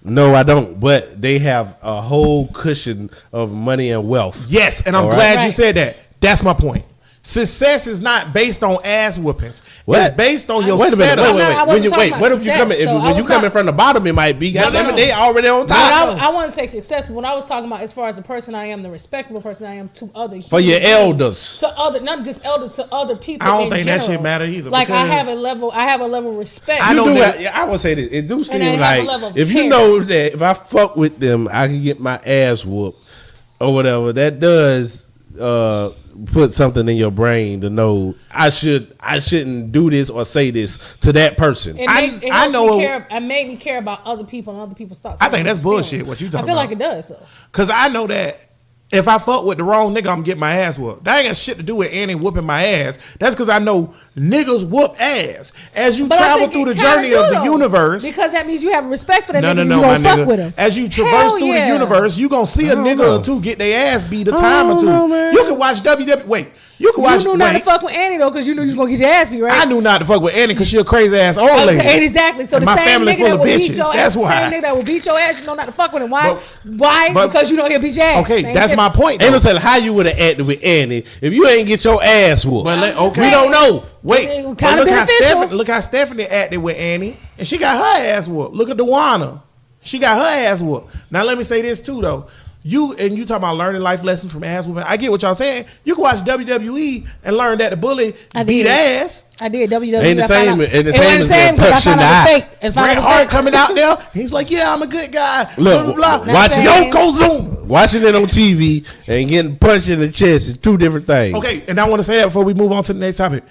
No, I don't. But they have a whole cushion of money and wealth. Yes, and I'm glad you said that. That's my point. Success is not based on ass whoopings. What? It's based on your Wait a minute. setup. What if you coming? When you coming from the bottom, it might be. They already on top. I want to say success, but when I was talking about as far as the person I am, the respectable person I am to other for your elders, to other, not just elders, to other people. I don't think that shit matter either. Like I have a level of respect. I would say this. It do seem like if you know that if I fuck with them, I can get my ass whooped or whatever. That does. Put something in your brain to know I shouldn't do this or say this to that person. It made me care about other people and other people's thoughts. I think that's bullshit. What you talking about? I feel like it does though. Cause I know that if I fuck with the wrong nigga, I'm getting my ass whooped. That ain't got shit to do with Annie whooping my ass. That's because I know niggas whoop ass. As you travel through the journey of the universe. Because that means you have respect for that nigga. No, you don't fuck with him. As you traverse through the universe, you gonna see a nigga or two get their ass beat a time or two. You can watch WWE. Wait, You can watch. knew not to fuck with Annie though, because you knew you was gonna get your ass beat, right? I knew not to fuck with Annie because she a crazy ass old lady. Exactly. So And the my same family nigga full that of will beat bitches. your That's ass, why. same nigga that will beat your ass, you know not to fuck with him. Why? Why? but- Because you know he'll beat your ass. Okay, Same that's my difference. point. Ain't no Though. telling how you would have acted with Annie if you ain't get your ass whooped. But just we saying. don't know. Wait, It was but kinda beneficial. look how Stephanie acted with Annie, and she got her ass whooped. Look at Dewana, she got her ass whooped. Now let me say this too though. You talking about learning life lessons from ass whooping. I get what y'all saying. You can watch WWE and learn that the bully beat ass. I did WWE. Ain't the I found same- out- ain't the it same wasn't as the same getting because I punched in found the out it was eye. fake. It's not Bret a Hart mistake. coming out there. He's like, yeah, I'm a good guy. Look, blah, blah, blah. watching Yokozuna. Watching it on TV and getting punched in the chest is two different things. Okay, and I want to say that before we move on to the next topic.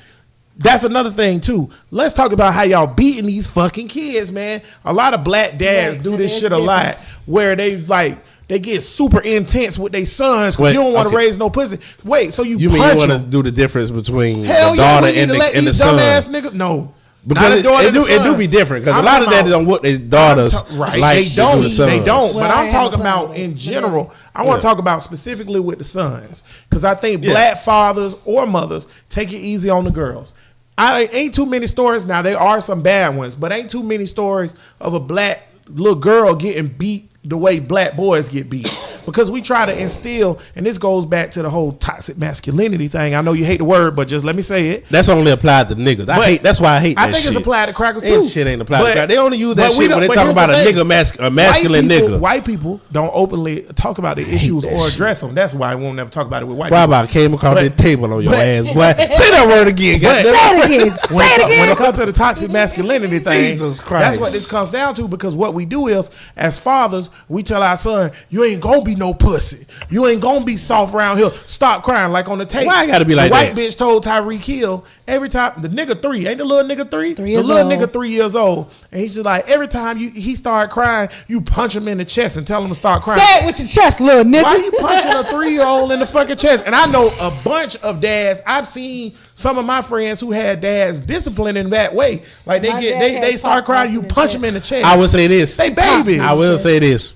That's another thing too. Let's talk about how y'all beating these fucking kids, man. A lot of black dads Right, do this there's shit a lot, difference. where they get super intense with their sons because Wait, you don't want to okay. raise no pussy. Wait, so you You mean punch you want to them? do the difference between Hell the yeah, daughter we need and to the, let and the these son? dumbass niggas. No, Because not a daughter it and the do son. be different because a I'm lot of talking daddies about- don't want their daughters right. like They to do don't. the They sons. don't. Well, But I I'm have a talking son, about but- in but general. then- I want Yeah. to talk about specifically with the sons because I think Yeah. black fathers or mothers take it easy on the girls. I ain't too many stories. Now there are some bad ones, but ain't too many stories of a black little girl getting beat the way black boys get beat. Because we try to instill, and this goes back to the whole toxic masculinity thing. I know you hate the word, but just let me say it. That's only applied to niggas. That's why I hate that I think shit. it's applied to crackers That too. shit ain't applied But- to crackers. They only use that but we shit when don't- they but talk here's about the a thing. nigga, a masculine White people- nigga. White people don't openly talk about the issues that or shit. address them. That's why I won't never talk about it with white Why people. about came across But- that table on your but- ass, boy? Say that word again. But- goddamn. Say it again. Say When, it when again. it comes to the toxic masculinity thing, Jesus Christ. that's what this comes down to. Because what we do is, as fathers, we tell our son, "You ain't gonna be no pussy. You ain't gonna be soft around here. Stop crying like on the tape." Why I gotta be like the white that? bitch told Tyreek Hill every time the nigga 3 ain't the little nigga 3, the years little old. nigga 3 years old, and he's just like every time he started crying, you punch him in the chest and tell him to start crying. Say it with your chest, little nigga. Why you punching a 3-year-old in the fucking chest? And I know a bunch of dads. I've seen some of my friends who had dads disciplining that way. Like My dad they has start pop crying, us you in the punch chest. them in the chest. I will say this. They babies. I will say this.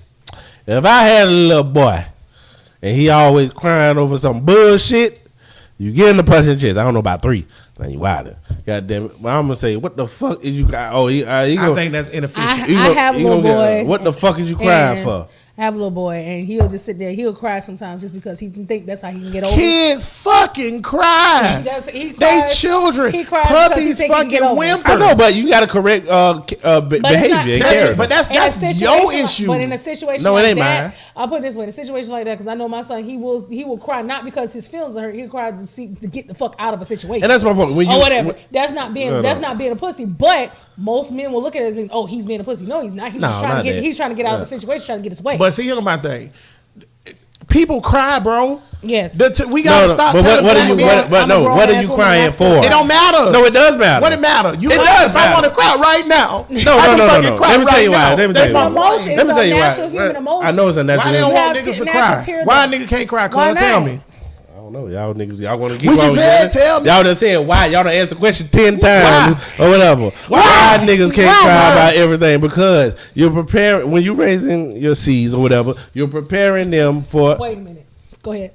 If I had a little boy and he always crying over some bullshit, you get in the punch in the chest. I don't know about 3. Now you wild. God damn it. But I'm gonna say, what the fuck is you got? Oh, he I gonna, think that's inefficient. I have a little boy. What the fuck is you crying and for? I have a little boy, and he'll just sit there. He'll cry sometimes just because he can think that's how he can get over it. Kids fucking cry. He They cries- children. he cries because he Puppies think he can get fucking over it. whimper. I know, but you got to correct it's not- behavior and That's- character. but that's In a your situation- issue. But in a situation No, it like ain't that, mine. I'll put it this way: in a situation like that, because I know my son, he will cry not because his feelings are hurt. He'll cry to get the fuck out of a situation. And that's my point. When you, or whatever. when- That's not being No, that's no. not being a pussy. But most men will look at it and oh, he's being a pussy. No, he's not. He's No, just trying not to get that. he's trying to get out of Yeah. the situation, trying to get his way. But see, here's my thing. People cry, bro. yes. We gotta stop. But telling what are black you? men- I'm a What are grown-ass you woman, crying I still- for? It don't matter. No, it does matter. What it matter? You It if does I matter. want to cry right now, No, I no, can no, fucking no. cry Let me tell right you why. now. Let me That's tell you my why. emotion. point. Let me It's tell a you natural why. human emotion. I know it's a natural. Why they don't You want have niggas to natural cry? tear Why ducts. niggas can't cry? Why Cuz tell not? me. I don't know. Y'all niggas, y'all want to keep We on just said, yelling? tell me. Y'all done said why? Y'all done asked the question 10 times or whatever. Why niggas can't Why? cry about everything? Because you're preparing, when you're raising your seeds or whatever, you're preparing them for, Wait a minute. Go ahead.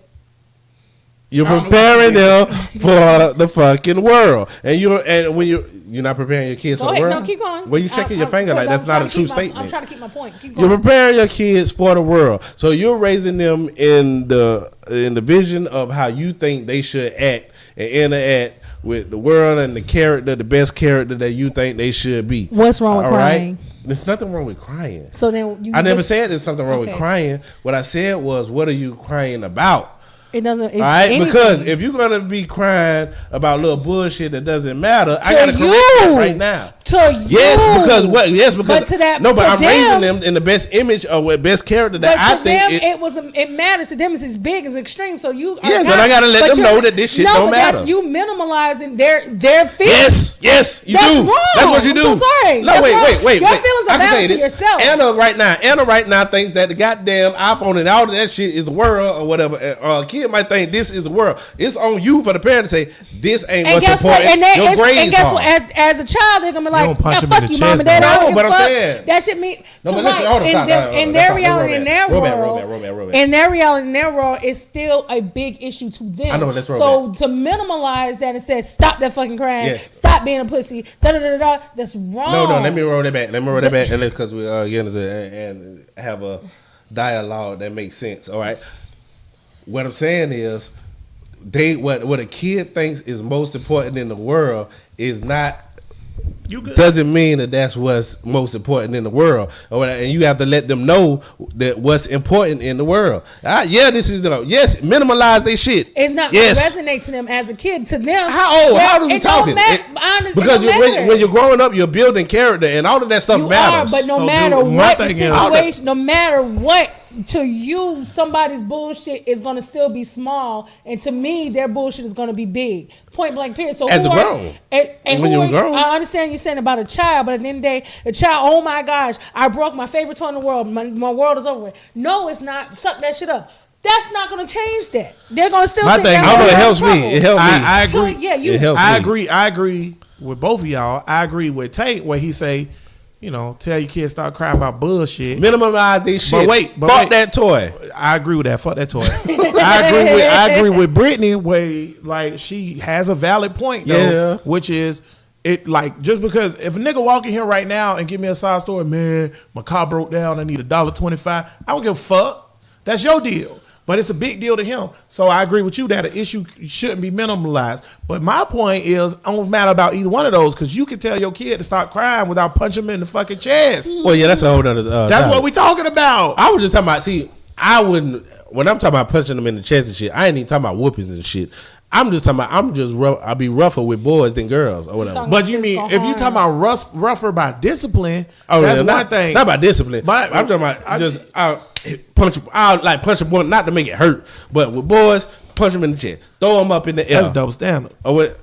you're I don't know preparing what them for the fucking world. And when you're not preparing your kids Go for the ahead. world. No, keep going. Well, you checking your finger like that's not a true statement. I'm trying to keep my point. Keep You're going. preparing your kids for the world, so you're raising them in the vision of how you think they should act and interact with the world and the character, the best character that you think they should be. What's wrong with All right? crying? There's nothing wrong with crying. So then you I never said there's something wrong with Okay. crying. What I said was, what are you crying about? it doesn't. It's All right, anything. because if you're gonna be crying about little bullshit that doesn't matter, I To gotta correct you. that right now. to you, Yes, because what? Yes, because But to that, no, but to I'm them, raising them in the best image or with best character that But I to think. them, it matters to them. It's as big as extreme. So you, are Yes, not, and I gotta let but them you're- know that this shit no, don't but that's matter. you minimalizing their feelings. Yes, you That's do. wrong. That's what you I'm do. so sorry. No, That's wait, wrong. wait. Your feelings are I can valid say to this. yourself. Anna right now thinks that the goddamn iPhone and all of that shit is the world or whatever. A kid might think this is the world. It's on you for the parent to say this ain't And what's guess what? important. And, that Your is, grades and guess are. what? As a child, they're gonna be like, don't punch yeah, him in fuck the you, mom chest, and dad. though. I don't No, give but a I'm fuck. saying- That shit mean No, to but listen, like, hold on, in stop, their, stop, in stop, their stop, reality, in their roll back, world, roll back. in their reality, in their world, it's still a big issue to them. I know, let's roll So to minimalize that and say, stop that fucking crying, Yes. stop being a pussy, da da da da, that's wrong. No, let me roll that back. And because we again and have a dialogue that makes sense. All right. What I'm saying is, what a kid thinks is most important in the world is not. You good? Doesn't mean that that's what's most important in the world, and you have to let them know that what's important in the world. Minimalize their shit. It's not yes. gonna resonate to them as a kid. To them, How old? How old are we it don't talking? Because when you're growing up, you're building character, and all of that stuff you matters. are, but no So, matter dude, my what the thing is- situation, no matter what, to you, somebody's bullshit is gonna still be small, and to me, their bullshit is gonna be big. Point blank, period. So As who a are- grown. and When who you're are- grown. I understand you saying about a child, but at the end of the day, the child, oh my gosh, I broke my favorite toy in the world. My world is over. No, it's not. Suck that shit up. That's not gonna change that. They're gonna still. My think thing- that I don't know, we're it in helps me. trouble. It helps me. I agree. Yeah, you. It helps I me. agree. I agree with both of y'all. I agree with Tate where he say, tell your kids start crying about bullshit. Minimalize this shit. wait, but Fuck wait. that toy. I agree with that. Fuck that toy. I agree with Brittany where like she has a valid point though, Yeah. which is it like just because if a nigga walk in here right now and give me a side story, man, my car broke down, I need $1.25. I don't give a fuck. That's your deal. But it's a big deal to him. So I agree with you that an issue shouldn't be minimalized. But my point is, it don't matter about either one of those because you can tell your kid to stop crying without punching him in the fucking chest. Well, yeah, that's a whole other. That's what we talking about. I was just talking about. See, I wouldn't. When I'm talking about punching them in the chest and shit, I ain't even talking about whoopings and shit. I'm just talking about. I'm just rough. I'll be rougher with boys than girls or whatever. Talking But you mean if you talking about rougher by discipline, that's yeah, one thing. Not about discipline. But- I'm talking about I'll like punch a boy, not to make it hurt, but with boys, punch them in the chest, throw them up in the air. That's double standard. Or what?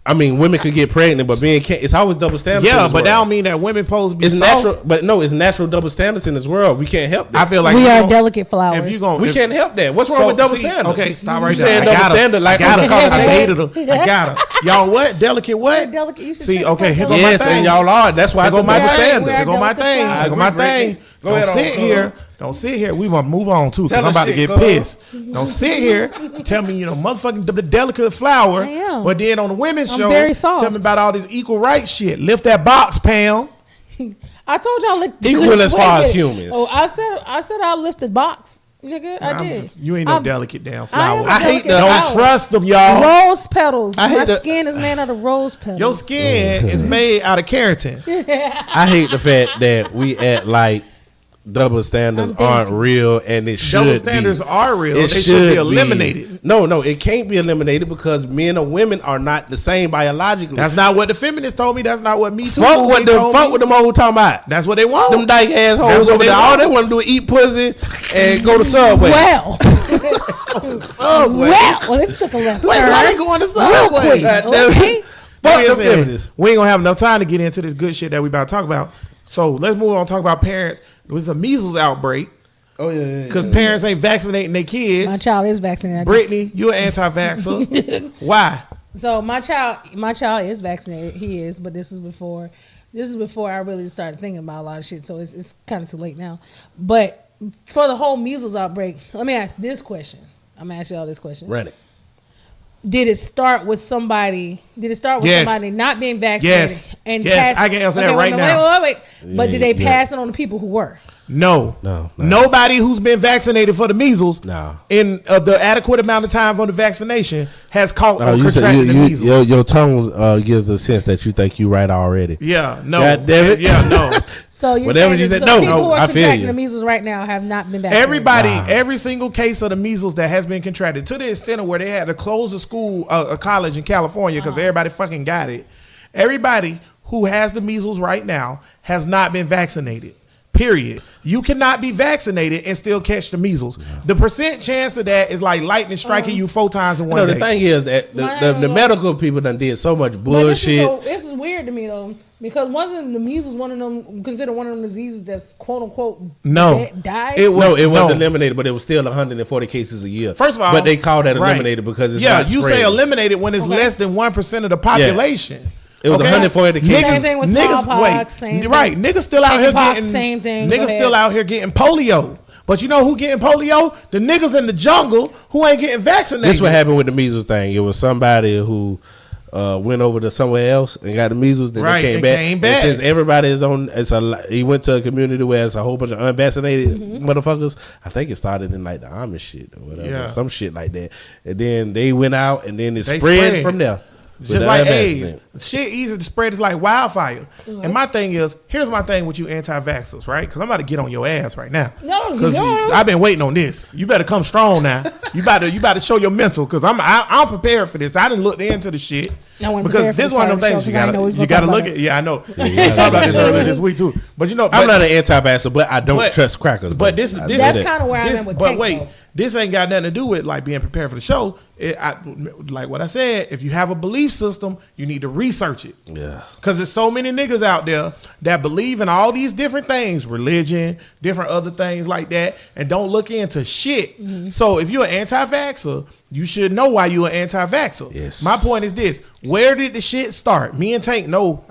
I mean, women could get pregnant, but men can't. It's always double standards. Yeah, in this but that world. don't mean that women supposed to be It's soft. natural, but no, it's natural double standards in this world. We can't help that. I feel like We if you are gon- delicate flowers. If you going, we can't help that. What's wrong with double standards? Okay, stop right You there. saying I double got her. standard like I got on her. the I college hated her. I got her. Y'all what? Delicate what? Delicate. You should See, check okay, stuff here out. go my Yes, thing. and y'all are. That's why I Here go said my double Right, standard. we are Here go my delicate thing. flowers. Here go my I agree, thing. Brittany. Go Don't ahead on, sit go here. on. Don't sit here. We gonna move on too, Tell because I'm the about to shit, get go on. pissed. Don't sit here. Tell me, motherfucking the delicate flower. I am. But then on the women's I'm show, very soft. tell me about all this equal rights shit. Lift that box, Pam. I told y'all Equal as far as Wait. humans. Oh, I said I lifted box, nigga. I did. You ain't no I'm- delicate damn I flower. am a I hate delicate the- Don't flower. trust them, y'all. Rose petals. I hate My the- skin is made out of rose petals. Your skin is made out of keratin. I hate the fact that we act like double standards I'm aren't dancing. real, and it should Double standards be. are real. It They should be eliminated. No, it can't be eliminated because men or women are not the same biologically. That's not what the feminists told me. That's not what Me Too fuck movement what them told fuck me. what them old talking about. That's what they want. Them dyke assholes That's what over they there. All want. they want to do is eat pussy and go to Subway. Well, Subway. well, this took a left Wait, turn. why they going to Real Subway? quick. Okay. Fuck them Listen, feminists. we ain't gonna have enough time to get into this good shit that we about to talk about. So let's move on. Talk about parents. There was a measles outbreak Oh yeah. because parents ain't vaccinating their My kids. child is vaccinated. Brittany, you're an anti-vaxxer. Why? So my child is vaccinated. He is, but this is before I really started thinking about a lot of shit. So it's kind of too late now. But for the whole measles outbreak, let me ask this question. I'm gonna ask y'all this question. Run it. Did it start with somebody? Did it start with Yes. somebody not being vaccinated? Yes. And Yes, pass, I can answer that right wait, now. Wait. But did they Yeah. pass it on to people who were? No. No. Nobody who's been vaccinated for the measles No. in the adequate amount of time for the vaccination has caught or You contracted the measles. your tone gives the sense that you think you right already. Yeah, no. God damn it. Yeah, no. So you're Whatever saying you that said, so no, people who are I feel contracting you. the measles right now have not been vaccinated. Everybody, Wow. every single case of the measles that has been contracted, to the extent of where they had to close a school, a college in California because everybody fucking got it. Everybody who has the measles right now has not been vaccinated. Period. You cannot be vaccinated and still catch the measles. The percent chance of that is like lightning striking you 4 times in one The day. thing is that the medical people done did so much But bullshit. this is weird to me though, because wasn't the measles one of them considered one of them diseases that's quote unquote No. died? It was- No, it was no. eliminated, but it was still 140 cases a year. First of all, but they call that right. eliminated because it's yeah. not You say spreading. eliminated when it's Okay. less than 1% of the population. It was 140 cases. Same thing with smallpox, same thing. Right, niggas still out here Chickenpox, getting same thing. Go Niggas ahead. still out here getting polio. But you know who getting polio? The niggas in the jungle who ain't getting vaccinated. This what happened with the measles thing. It was somebody who went over to somewhere else and got the measles. Then Right, they and came back. came back. And since everybody is on, he went to a community where it's a whole bunch of unvaccinated motherfuckers. I think it started in like the Amish shit or whatever, Yeah. some shit like that. And then they went out, and then it They spread spread. from there. With Just the like unvaccinated. AIDS. Shit easy to spread. It's like wildfire. And my thing is, here's my thing with you anti-vaxxers, right? Because I'm about to get on your ass right now. No, Because no. I've been waiting on this. You better come strong now. You about to show your mental, because I'm prepared for this. I didn't look into the shit. I wasn't Because prepared for this this one of part them of the things show, you 'cause I gotta know he's you gonna gotta talk look about at. Yeah, I know. you We gotta talked about talk this about earlier it. this week too. But you know, I'm not an anti-vaxxer, but I don't but- trust crackers. But though. this I this say That's that. kind of where I'm this, at with but Tank, wait, though. this ain't got nothing to do with like being prepared for the show. Like what I said, if you have a belief system, you need to research it. Yeah. Because there's so many niggas out there that believe in all these different things, religion, different other things like that, and don't look into shit. Mm-hmm. So if you're an anti-vaxxer, you should know why you're an anti-vaxxer. Yes. My point is this: where did the shit start? Me and Tank know.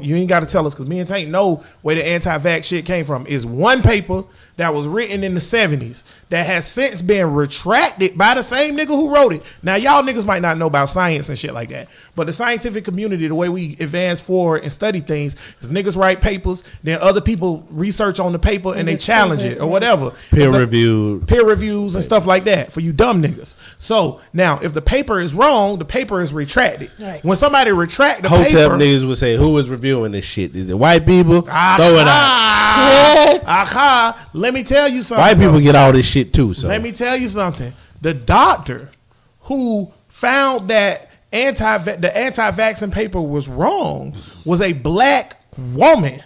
You ain't got to tell us, because me and Tank know where the anti-vax shit came from. Is one paper that was written in the 70s that has since been retracted by the same nigga who wrote it. Now, y'all niggas might not know about science and shit like that, but the scientific community, the way we advance forward and study things, is niggas write papers, then other people research on the paper and they just challenge prove it it, or yeah. whatever. Peer It's like- reviewed. peer reviews and stuff like that for you dumb niggas. So now, if the paper is wrong, the paper is retracted. Right. When somebody retract the Hotel paper, niggas would say, "Who is reviewing this shit? Is it white people? Throw it out." aha, let me tell you something. White people though. get all this shit too. So Let me tell you something. The doctor who found that the anti-vaccine paper was wrong was a black woman.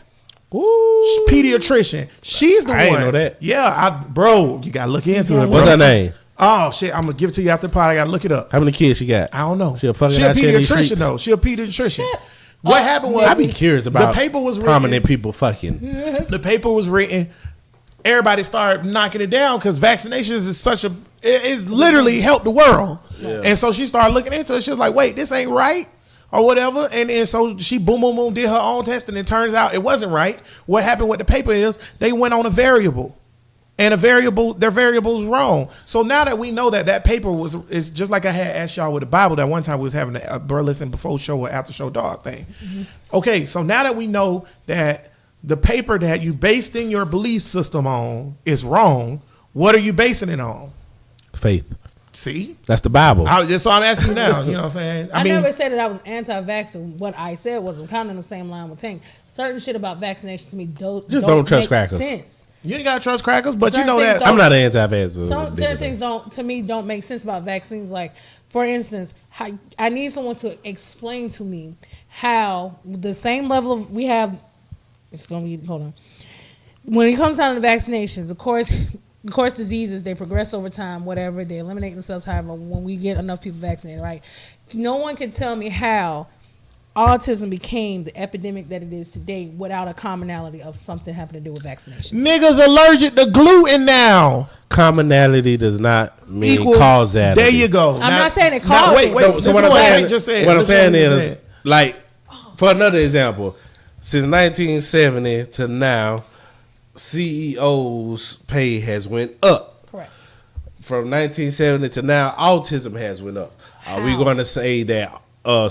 Ooh. Pediatrician. She's the I one. ain't know that. Yeah, bro, you gotta look into it. What's bro. her name? Oh shit, I'm gonna give it to you after the pod. I gotta look it up. How many kids she got? I don't know. She a fucking She out here in these pediatrician streets? though. She a pediatrician. What happened was I'd be curious about the paper was prominent written. people fucking. The paper was written. Everybody started knocking it down because vaccinations is such a. It's literally helped the world. And so she started looking into it. She was like, "Wait, this ain't right." Or whatever, and so she boom did her own testing, and it turns out it wasn't right. What happened with the paper is they went on a variable, and their variable's wrong. So now that we know that paper is just like I had asked y'all with the Bible that one time we was having a bro listen before show or after show dog thing. Okay, so now that we know that the paper that you based in your belief system on is wrong, what are you basing it on? Faith. See, That's the Bible. so I'm asking you now. You know what I'm saying? I never said that I was anti-vax. What I said was I'm kind of in the same line with Tank. Certain shit about vaccinations to me don't don't trust make crackers. sense. you ain't gotta trust crackers, but you Certain know things that don't- I'm not an anti-vaxxer. Certain things don't make sense about vaccines. Like, for instance, I need someone to explain to me how the same level of we have. It's gonna be hold on. When it comes down to vaccinations, of course, diseases they progress over time. Whatever, they eliminate themselves. However, when we get enough people vaccinated, right? No one can tell me how autism became the epidemic that it is today without a commonality of something having to do with vaccination. niggas allergic to gluten now. Commonality does not mean Equal causality. There you go. I'm not saying it causes Wait, it. wait. No, This so is what I'm Tank saying, just said. what I'm Listen saying what he is, said. like, for another example, since 1970 to now, CEOs' pay has went up. Correct. From 1970 to now, autism has went up. Are we How? going to say that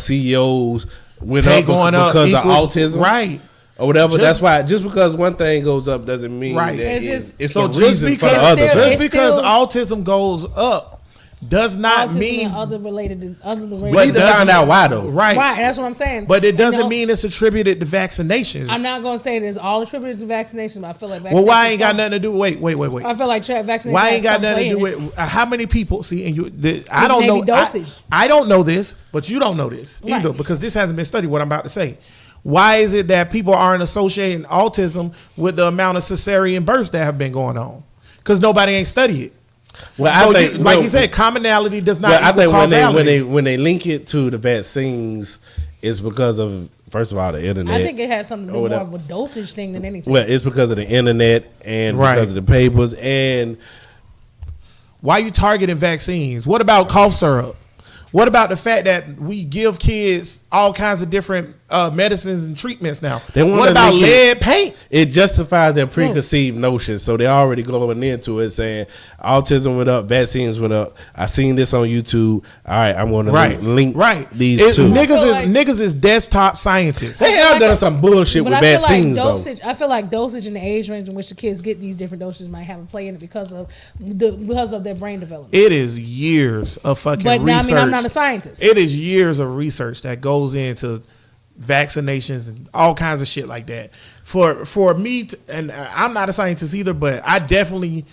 CEOs went Pay up going up because of equals- autism? right. Or whatever. Just- That's why, just because one thing goes up doesn't mean Right. that It's just- it's So the just reason for the because other It's thing. just because still- autism goes up does not Autism mean and other related. We need to find out why, though. right. Right, that's what I'm saying. But it doesn't And mean it's attributed to vaccinations. I'm not going to say it's all attributed to vaccination, but I feel like vaccinations. Well, why ain't got nothing to do? Wait. I feel like vaccination. Why has ain't got some nothing to play do in it. with how many people see? And I don't maybe know. dosage. I don't know this, but you don't know this either Right. because this hasn't been studied. What I'm about to say. Why is it that people aren't associating autism with the amount of cesarean births that have been going on? Because nobody ain't studied it. Well, So I think, like you said, commonality does not. Well, I equal think causality. when they link it to the vaccines, it's because of, first of all, the internet. I think it has something to do Or more whatever. of a dosage thing than anything. Well, it's because of the internet and Right. because of the papers and Why you targeting vaccines? What about cough syrup? What about the fact that we give kids all kinds of different medicines and treatments now? What about lead paint? It justifies their preconceived notions. So they're already going into it saying autism went up, vaccines went up. I seen this on YouTube. All right, I'm going to link these two. Niggas is desktop scientists. They have done some bullshit with vaccines, though. I feel like dosage and the age range in which the kids get these different doses might have a play in it because of their brain development. It is years of fucking research. But I mean, I'm not a scientist. It is years of research that goes into vaccinations and all kinds of shit like that. For me, and I'm not a scientist either, but I definitely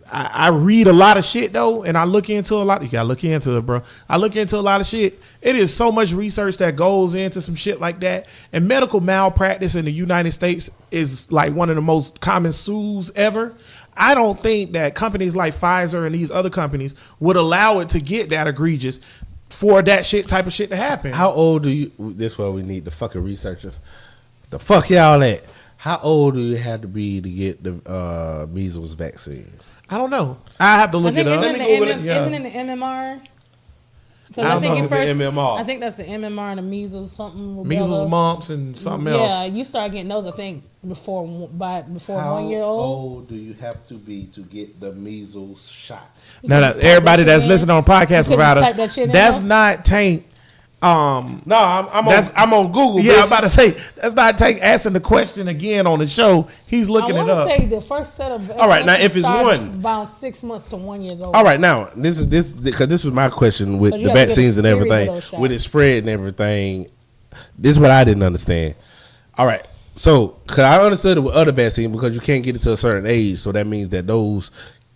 I read a lot of shit though, and I look into a lot. You gotta look into it, bro. I look into a lot of shit. It is so much research that goes into some shit like that. And medical malpractice in the United States is like one of the most common sues ever. I don't think that companies like Pfizer and these other companies would allow it to get that egregious for that type of shit to happen. How old do you? This is why we need the fucking researchers. The fuck y'all at? How old do you have to be to get the measles vaccine? I don't know. I have to look it up. Isn't it the MMR? I think MMR. I think that's the MMR and the measles something. Measles, mumps, and something else. Yeah, you start getting those. I think before 1 year old. How old. old do you have to be to get the measles shot? Now, everybody that's listening on podcast provider, that's not Tank. I'm on Google. Yeah, I'm about to say that's not Tank asking the question again on the show. He's looking it up. I want to say the first set of. All right, now if it's one, about 6 months to 1 year old. All right, now this because this was my question with the vaccines and everything, with it spread and everything. This is what I didn't understand. All right, so because I understood it with other vaccines because you can't get it to a certain age, so that means that those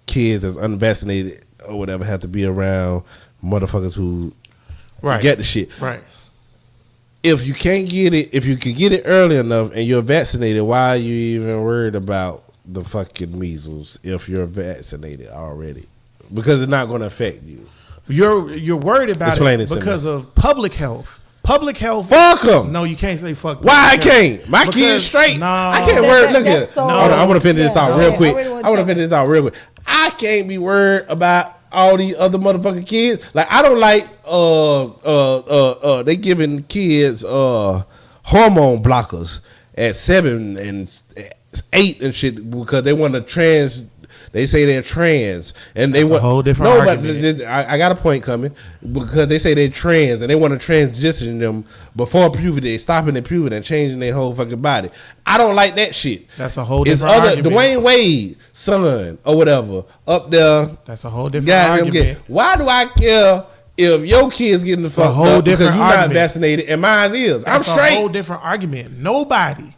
kids that's unvaccinated or whatever have to be around motherfuckers who. Right. Get the shit. Right. If you can't get it, if you can get it early enough and you're vaccinated, why are you even worried about the fucking measles if you're vaccinated already? Because it's not going to affect you. You're worried about it because of public health. Public health. Fuck them. No, you can't say fuck. Why I can't? My kid's straight. No, I can't worry. Look at. So I want to finish this thought real quick. I want to finish this thought real quick. I can't be worried about all these other motherfucking kids. Like I don't like they giving kids hormone blockers at 7 and 8 and shit because they want to trans. They say they're trans, and they want a whole different argument. But I got a point coming because they say they're trans, and they want to transition them before puberty, stopping their puberty and changing their whole fucking body. I don't like that shit. That's a whole different argument. Dwayne Wade, son or whatever, up there. That's a whole different argument. Why do I care if your kid's getting the fuck up because you're not vaccinated and mine is? I'm straight. That's a whole different argument. Nobody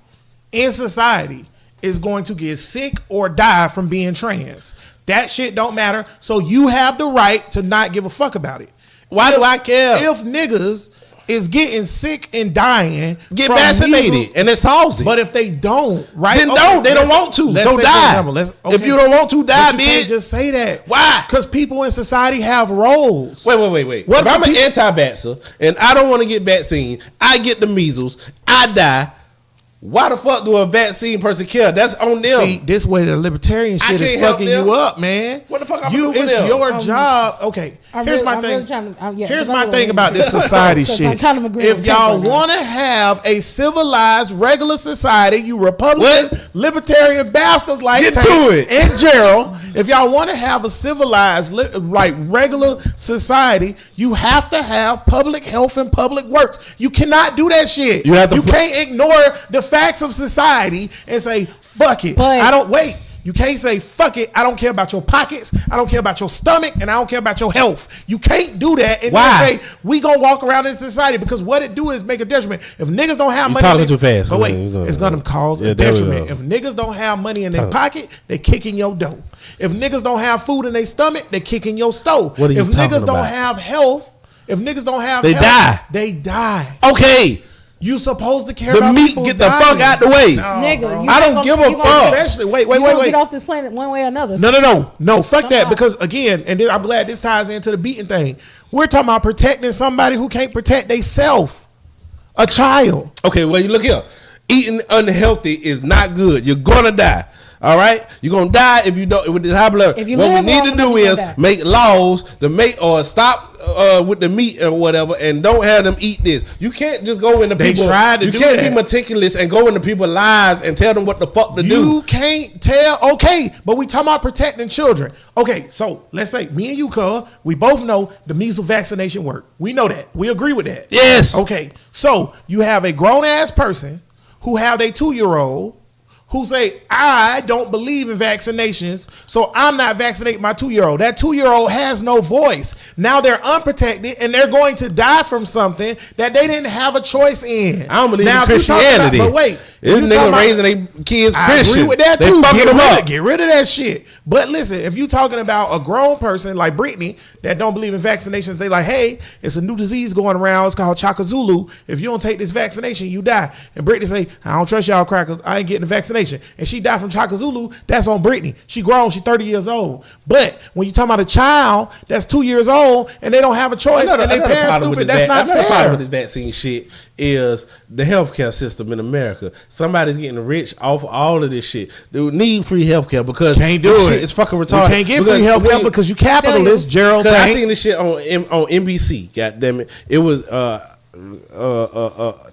in society is going to get sick or die from being trans. That shit don't matter. So you have the right to not give a fuck about it. Why do I care? If niggas is getting sick and dying, get vaccinated measles, and it solves it. But if they don't, right? Then they don't want to. So die. If you don't want to die, bitch. You can't just say that. Why? Because people in society have roles. Wait. If I'm an anti-vaxxer and I don't want to get vaccine, I get the measles, I die. Why the fuck do a vaccine person care? That's on them. See, this way the libertarian shit is fucking you up, man. What the fuck I'm doing It's your job. Okay, here's my thing. Here's my thing about this society shit. If y'all want to have a civilized, regular society, you Republican, libertarian bastards like Get to it. and Gerald, if y'all want to have a civilized, like regular society, you have to have public health and public works. You cannot do that shit. You can't ignore the facts of society and say fuck it. You can't say fuck it. I don't care about your pockets. I don't care about your stomach, and I don't care about your health. You can't do that and then say we gonna walk around in society because what it do is make a detriment. If niggas don't have money, talking too fast. But wait, it's gonna cause a detriment. If niggas don't have money in their pocket, they kicking your dough. If niggas don't have food in their stomach, they kicking your stove. What are you if talking niggas about? don't have health, if niggas don't have they health, die. They die. Okay. You supposed to care the about meat people get the dying. fuck out the way. No, nigga, I don't give a fuck. Especially, wait. Get off this planet one way or another. No, fuck that. Because again, and then I'm glad this ties into the beating thing. We're talking about protecting somebody who can't protect themselves. A child. Okay, well, you look here. Eating unhealthy is not good. You're gonna die. All right, you're gonna die if you don't with this high blood. If you what we live need long to enough, do you're is gonna die. make laws to make or stop with the meat or whatever, and don't have them eat this. You can't just go into They people. tried to You do can't that. be meticulous and go into people's lives and tell them what the fuck to do. You can't tell. Okay, but we talking about protecting children. Okay, so let's say me and you, cuz, we both know the measles vaccination work. We know that. We agree with that. Yes. Okay, so you have a grown ass person who have a 2-year-old who say, I don't believe in vaccinations, so I'm not vaccinating my 2-year-old. That 2-year-old has no voice. Now they're unprotected and they're going to die from something that they didn't have a choice in. I don't believe now, in if you talking Christianity. About, but wait, this if you nigga talking about- raising their kids I Christian. agree with that They too. fucking them up. Get rid of that shit. But listen, if you talking about a grown person like Brittany that don't believe in vaccinations, they like, hey, it's a new disease going around. It's called Chaka Zulu. If you don't take this vaccination, you die. And Brittany say, I don't trust y'all crackers. I ain't getting the vaccination. And she died from Chaka Zulu. That's on Brittany. She grown. She 30 years old. But when you talking about a child that's 2 years old and they don't have a choice and their parents stupid, that's not Another problem fair. with this vaccine shit is the healthcare system in America. Somebody's getting rich off of all of this shit. They would need free healthcare because Can't do this it. shit is fucking You retarded. can't get free healthcare because you capitalist, Gerald. Because I Tank. seen this shit on NBC. God damn it! It was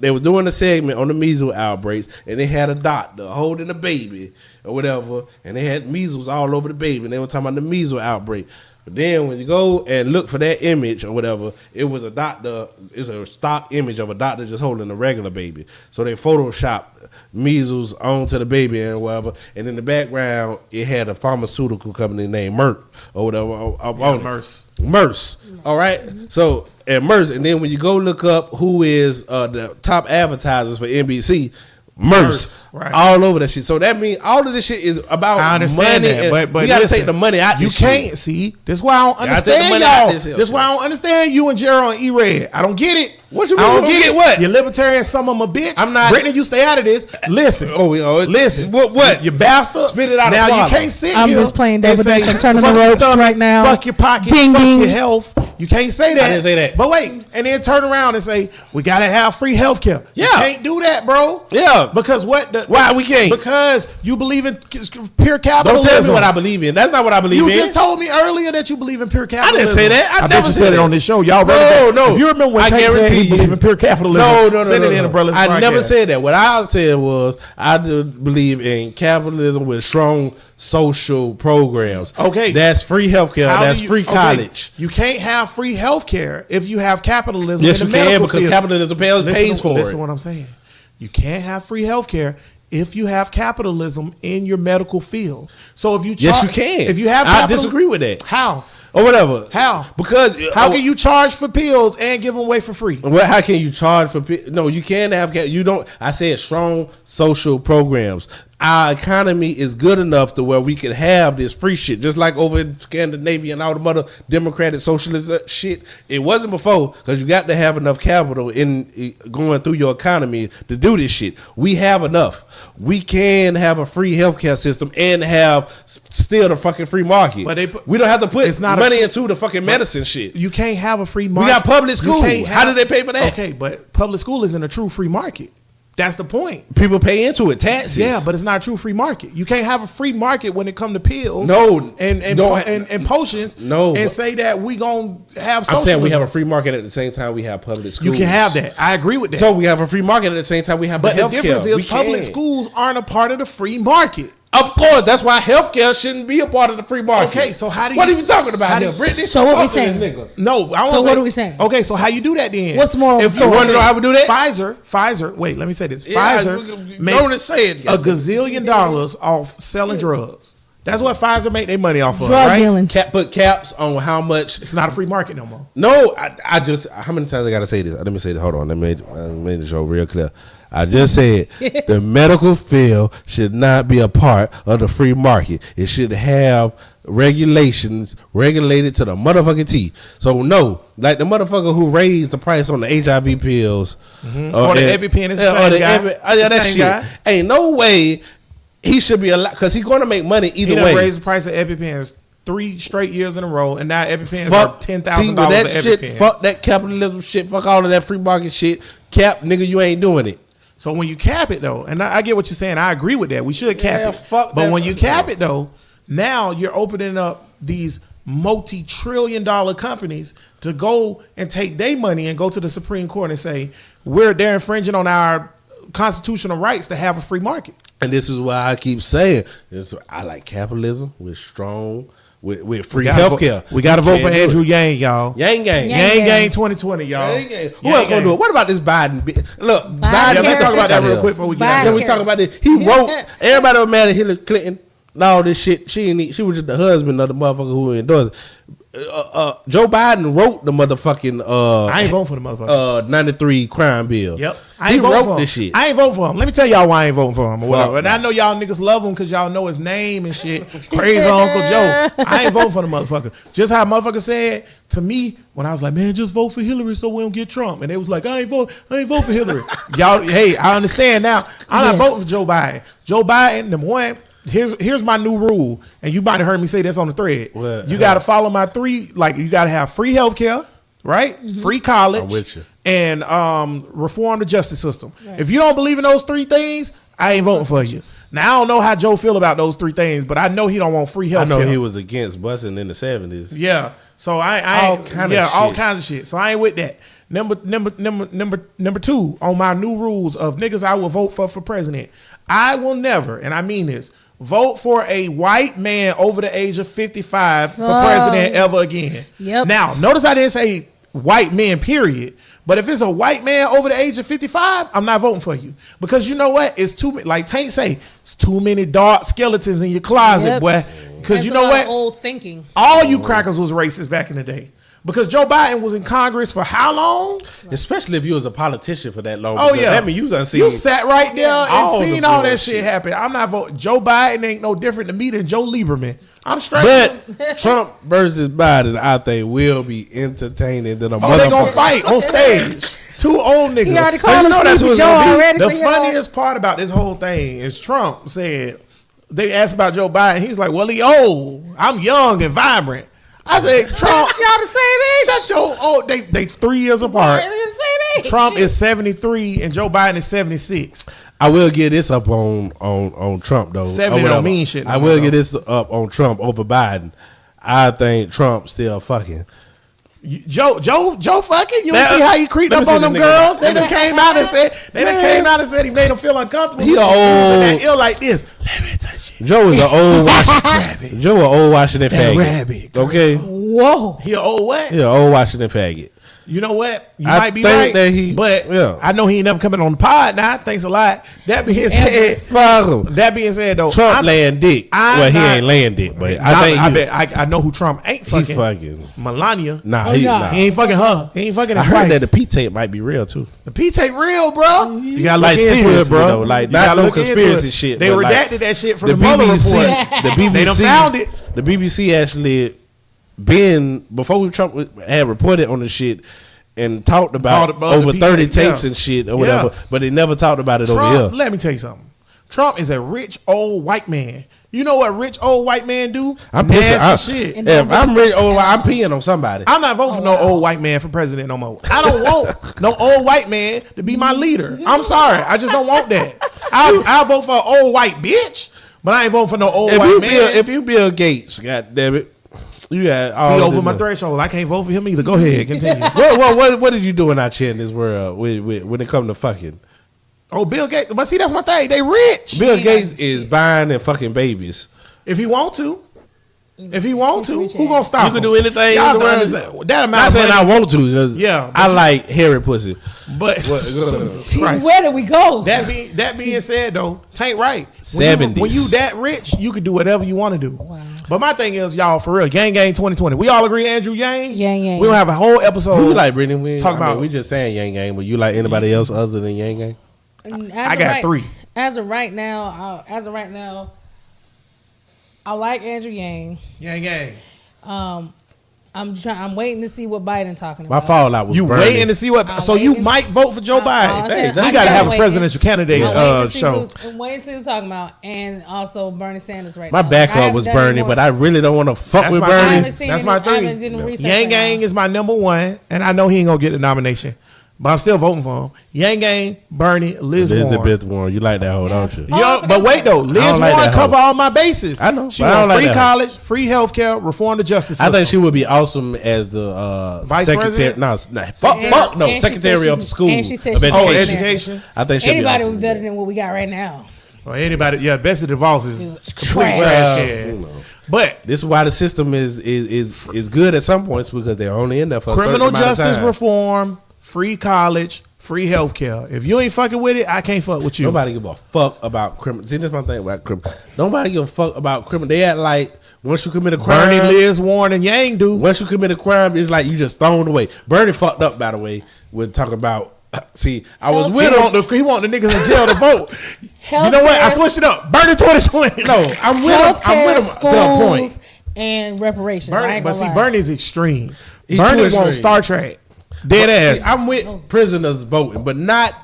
they were doing a segment on the measles outbreaks, and they had a doctor holding a baby or whatever, and they had measles all over the baby, and they were talking about the measles outbreak. But then when you go and look for that image or whatever, it was a doctor. It's a stock image of a doctor just holding a regular baby. So they photoshopped measles onto the baby and whatever, and in the background it had a pharmaceutical company named Merck or whatever. Merce. All right. So at Merce, and then when you go look up who is the top advertisers for NBC, Merce, right. all over that shit. So that means all of this shit is about I understand money. that, and but you gotta listen, take the money out. You this can't shit. see. This is why I don't Gotta take the understand money out y'all. this This hell is why I don't understand you and Gerald and E-Red. I don't get it. What you I mean don't you don't get get it. what? You libertarian, some of them a bitch. I'm not- Brittany, you stay out of this. Listen. Listen. What? You bastard. Spit it out Now and you swallow. can't sit I'm here just playing and double say, dutch. I'm turning fuck the your ropes stomach, right now. Fuck your pockets. Ding, fuck ding. your health. You can't say that. I didn't say that. But wait, and then turn around and say we gotta have free health care. You Yeah. can't do that, bro. Yeah. Because what? Why we can't? Because you believe in pure capitalism. Don't tell me what I believe in. That's not what I believe You in. just told me earlier that you believe in pure capitalism. say that. I bet never you said said it that. on this show. Y'all No, brother. no. If you remember when I Tank said guarantee he you. believe in pure capitalism, No. send it in the brothers I never podcast. said that. What I said was I do believe in capitalism with strong social programs. Okay. That's free healthcare. How do That's you- free okay, college. You can't have free health care if you have capitalism. Yes, in you the can medical because field. capitalism pays for Listen it. what I'm saying. You can't have free health care if you have capitalism in your medical field. So if you Yes, you can. If you have I capital- disagree with that. How? Or whatever. How? Because How can you charge for pills and give them away for free? Well, how can you charge for? No, you can have. You don't. I said strong social programs. Our economy is good enough to where we can have this free shit, just like over in Scandinavia and all the other democratic socialist shit. It wasn't before because you got to have enough capital in going through your economy to do this shit. We have enough. We can have a free healthcare system and have still the fucking free market. But we don't have to put it's not money a- into the fucking medicine shit. You can't have a free We market. got public You school. can't How do they pay for that? Okay, but public school isn't a true free market. That's the point. People pay into it, taxes. Yeah, but it's not a true free market. You can't have a free market when it comes to pills. No, and don't and potions. No, and but- say that we gonna have. I'm Socialism. saying we have a free market at the same time we have public schools. You can have that. I agree with that. So we have a free market at the same time we have but the the healthcare. difference is We public can. schools aren't a part of the free market. Of course, that's why healthcare shouldn't be a part of the free market. Okay, so how do you? What are you talking about how do here, you- Brittany? So what we Talk to this saying? nigga. No, I So wanna what are we saying? Okay, so how you do that then? What's the moral of the If story? you wanna know how we do that? Pfizer. Wait, let me say this. Yeah, Pfizer we don't say it. a gazillion dollars off selling drugs. That's what Pfizer make their money off of, Drug right? dealing. Put caps on how much. It's not a free market no more. No, I just, how many times I got to say this? Let me say this. Hold on. Let me make the show real clear. I just said the medical field should not be a part of the free market. It should have regulations regulated to the motherfucking T. So no, like the motherfucker who raised the price on the HIV pills Or the EpiPen, it's the same guy. Yeah, The that same shit. guy. Ain't no way he should be allowed because he's going to make money He either done way. raised the price of EpiPens 3 straight years in a row, and now EpiPens are Fuck $10,000 see, with an that shit. EpiPen. Fuck that capitalism shit. Fuck all of that free market shit. Cap, nigga, you ain't doing it. So when you cap it though, and I get what you're saying, I agree with that. We should cap Yeah, it. fuck but that. when you cap it though, now you're opening up these multi-trillion-dollar companies to go and take their money and go to the Supreme Court and say they're infringing on our constitutional rights to have a free market. And this is why I keep saying I like capitalism with strong with free healthcare. We got to vote for Andrew Yang, y'all. Yang Gang. Yang Gang 2020, y'all. Yang Gang. Who else gonna do it? What about this Biden? Look, Biden. Yeah, let's talk about that real quick before we get out Yeah, of we here. talk about this. He wrote. Everybody was mad at Hillary Clinton. And all this shit. She was just the husband of the motherfucker who endorsed it. Joe Biden wrote the motherfucking I ain't voting for the motherfucker. 93 crime bill. Yep. He wrote this shit. I ain't voting for him. Let me tell y'all why I ain't voting for him or whatever. Fuck And I know y'all niggas love him because y'all know his name and shit. Crazy Uncle Joe. I ain't voting for the motherfucker. Just how motherfucker said to me when I was like, man, just vote for Hillary so we don't get Trump. And they was like, I ain't vote for Hillary. Y'all, hey, I understand now. I'm not voting for Joe Biden. Joe Biden, number one, here's my new rule, and you might have heard me say this on the thread. What? You got to follow my three. Like you got to have free healthcare, right? Free college, I'm with you. and reform the justice system. Right. If you don't believe in those three things, I ain't voting for you. Now I don't know how Joe feel about those three things, but I know he don't want free healthcare. I know he was against busing in the 70s. Yeah. So I All ain't, kind of all shit. kinds of shit. So I ain't with that. Number two on my new rules of niggas I will vote for president. I will never, and I mean this, vote for a white man over the age of 55 for president ever again. Yep. Now, notice I didn't say white men, period. But if it's a white man over the age of 55, I'm not voting for you. Because you know what? It's too many, like Tank say, it's too many dark skeletons in your closet, Yep. boy. Because That's you a know lot what? of old thinking. All you crackers was racist back in the day. Because Joe Biden was in Congress for how long? Especially if you was a politician for that long. Oh, because yeah. That mean you done seen You sat right there all and seen the all that bullshit. shit happen. I'm not voting. Joe Biden ain't no different to me than Joe Lieberman. I'm straight. But Trump versus Biden, I think, will be entertaining than a Oh, they gonna motherfucker. fight on stage. Two old niggas. He already But called him that's Sleepy what's Joe gonna be. already. The so you know. funniest part about this whole thing is Trump said, they asked about Joe Biden. He's like, well, he old. I'm young and vibrant. I said, Trump, Y'all the same age? shut your old. They 3 years apart. They're the same age. Trump is 73 and Joe Biden is 76. I will get this up on Trump though. 70 Or don't whatever. mean shit no I more, will though. get this up on Trump over Biden. I think Trump still fucking. Joe fucking. You Now, see how he creeped let me up see on the them nigga. girls? They done came out and said he made them feel uncomfortable. He a old- that ill like this. Let me touch you. Joe is an old Washington. Joe an old Washington faggot. rabbit, Okay, Whoa. He an old what? he an old Washington faggot. You know what? You I might be think right. that he- but yeah. I know he ain't never coming on the pod now. Thanks a lot. That being said, Fuck him. that being said though, Trump laying dick. I'm Well, he not- ain't laying dick, but I think he, bet I know who Trump ain't he fucking. fucking. Melania. Nah, Oh, he, nah. nah. He ain't fucking her. He ain't fucking I his heard wife. that the P tape might be real too. The P tape real, bro. You gotta look Like, into it, seriously, bro. though, like, You not gotta no look into conspiracy it. shit, They but, like, redacted that shit from The the Mueller BBC, report. the BBC, They done found it. The BBC actually before Trump had reported on the shit and talked about About the over P 30 tape, tapes yeah. and shit or whatever, Yeah. but they never talked about it over Trump, here. let me tell you something. Trump is a rich old white man. You know what rich old white man do? I'm pissing. Nasty shit. And If I'm rich, I'm peeing on somebody. I'm not voting for no old white man for president no more. I don't want no old white man to be my leader. I'm sorry. I just don't want that. I'll vote for an old white bitch, but I ain't voting for no old white man. If you Bill Gates, God damn it, you got all He of over this my money. threshold. I can't vote for him either. Go ahead, continue. What did you doing out here in this world when it come to fucking? Oh, Bill Gates. But see, that's my thing. They rich. Bill ain't Gates got is shit. buying and fucking babies. If he want to. If he want to, rich who gonna stop You can him? do anything Y'all in the world. understand. That amount Not of saying money, I want to, because Yeah, but I you- like hairy pussy. but Christ. Where did we go? That being said though, Tank right. 70s. When you that rich, you can do whatever you want to do. But my thing is, y'all, for real, Gang 2020. We all agree, Andrew Yang. Yang. We don't have a whole episode. Who you like, Brittany? We Talk about- we just saying Yang Gang, but you like anybody else other than Yang Gang? I got three. As of right now, I like Andrew Yang. Yang. I'm waiting to see what Biden talking My about. fallout was You Bernie. waiting to see what? I'm So you waiting. might vote for Joe I Biden. said- We I got to can't have a wait. presidential candidate I'm waiting to see show. I'm waiting to see who's talking about, and also Bernie Sanders right My now. I backup haven't was done Bernie, any but more. I really don't want to fuck That's with my I Bernie. haven't seen That's any, my I three. haven't done research Yang right now. Gang is my number one, and I know he ain't gonna get the nomination. but I'm still voting for him. Yang Gang, Bernie, Liz Warren. Elizabeth Warren. You like that hoe, don't you? But wait though, Liz don't like Warren that cover hoe. all my bases. I know, She but I don't want like free that hoe. college, free healthcare, reform the justice system. I think she would be awesome as the Vice secretary. president? Fuck no, And she secretary said of she's- school. and she said of she's Oh, education. education. I think she'd Anybody be would awesome. be better than what we got right now. Or anybody, yeah, Betsy DeVos is complete trash. trash Well, can. you know. But This is why the system is good at some points because they're only in there for a certain criminal amount of justice time. reform, free college, free healthcare. If you ain't fucking with it, I can't fuck with you. Nobody give a fuck about criminal. See, that's my thing about criminal. Nobody give a fuck about criminal. They act like once you commit a crime, Bernie, Liz Warren, and Yang do. once you commit a crime, it's like you just thrown away. Bernie fucked up, by the way, with talking about. See, I was He with him. want the niggas in jail to vote. You know what? I switched it up. Bernie 2020. No, I'm with him. I'm with him Healthcare, to a point. schools, and reparations. I Bernie, ain't but gonna see, lie. Bernie's extreme. He Bernie too wants extreme. Star Trek. Dead ass. See, I'm with prisoners voting, but not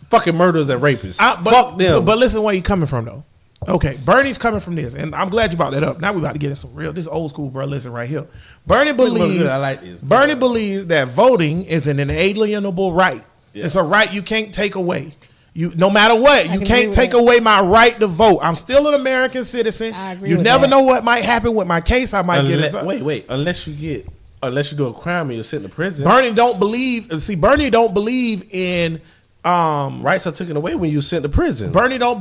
fucking murderers and rapists. But, Fuck them. But listen where you coming from though. Okay, Bernie's coming from this, and I'm glad you brought that up. Now we about to get in some real. This old school, bro. Listen right here. Bernie believes. I like this. Bernie believes that voting is an inalienable right. Yeah. It's a right you can't take away. You no matter what, you can agree can't with take that. away my right to vote. I'm still an American citizen. I agree You with never that. know what might happen with my case. I might get it. Wait. Unless you do a crime and you're sent to prison, Bernie don't believe. See, Bernie don't believe in. rights are taken away when you sent to prison. Bernie don't.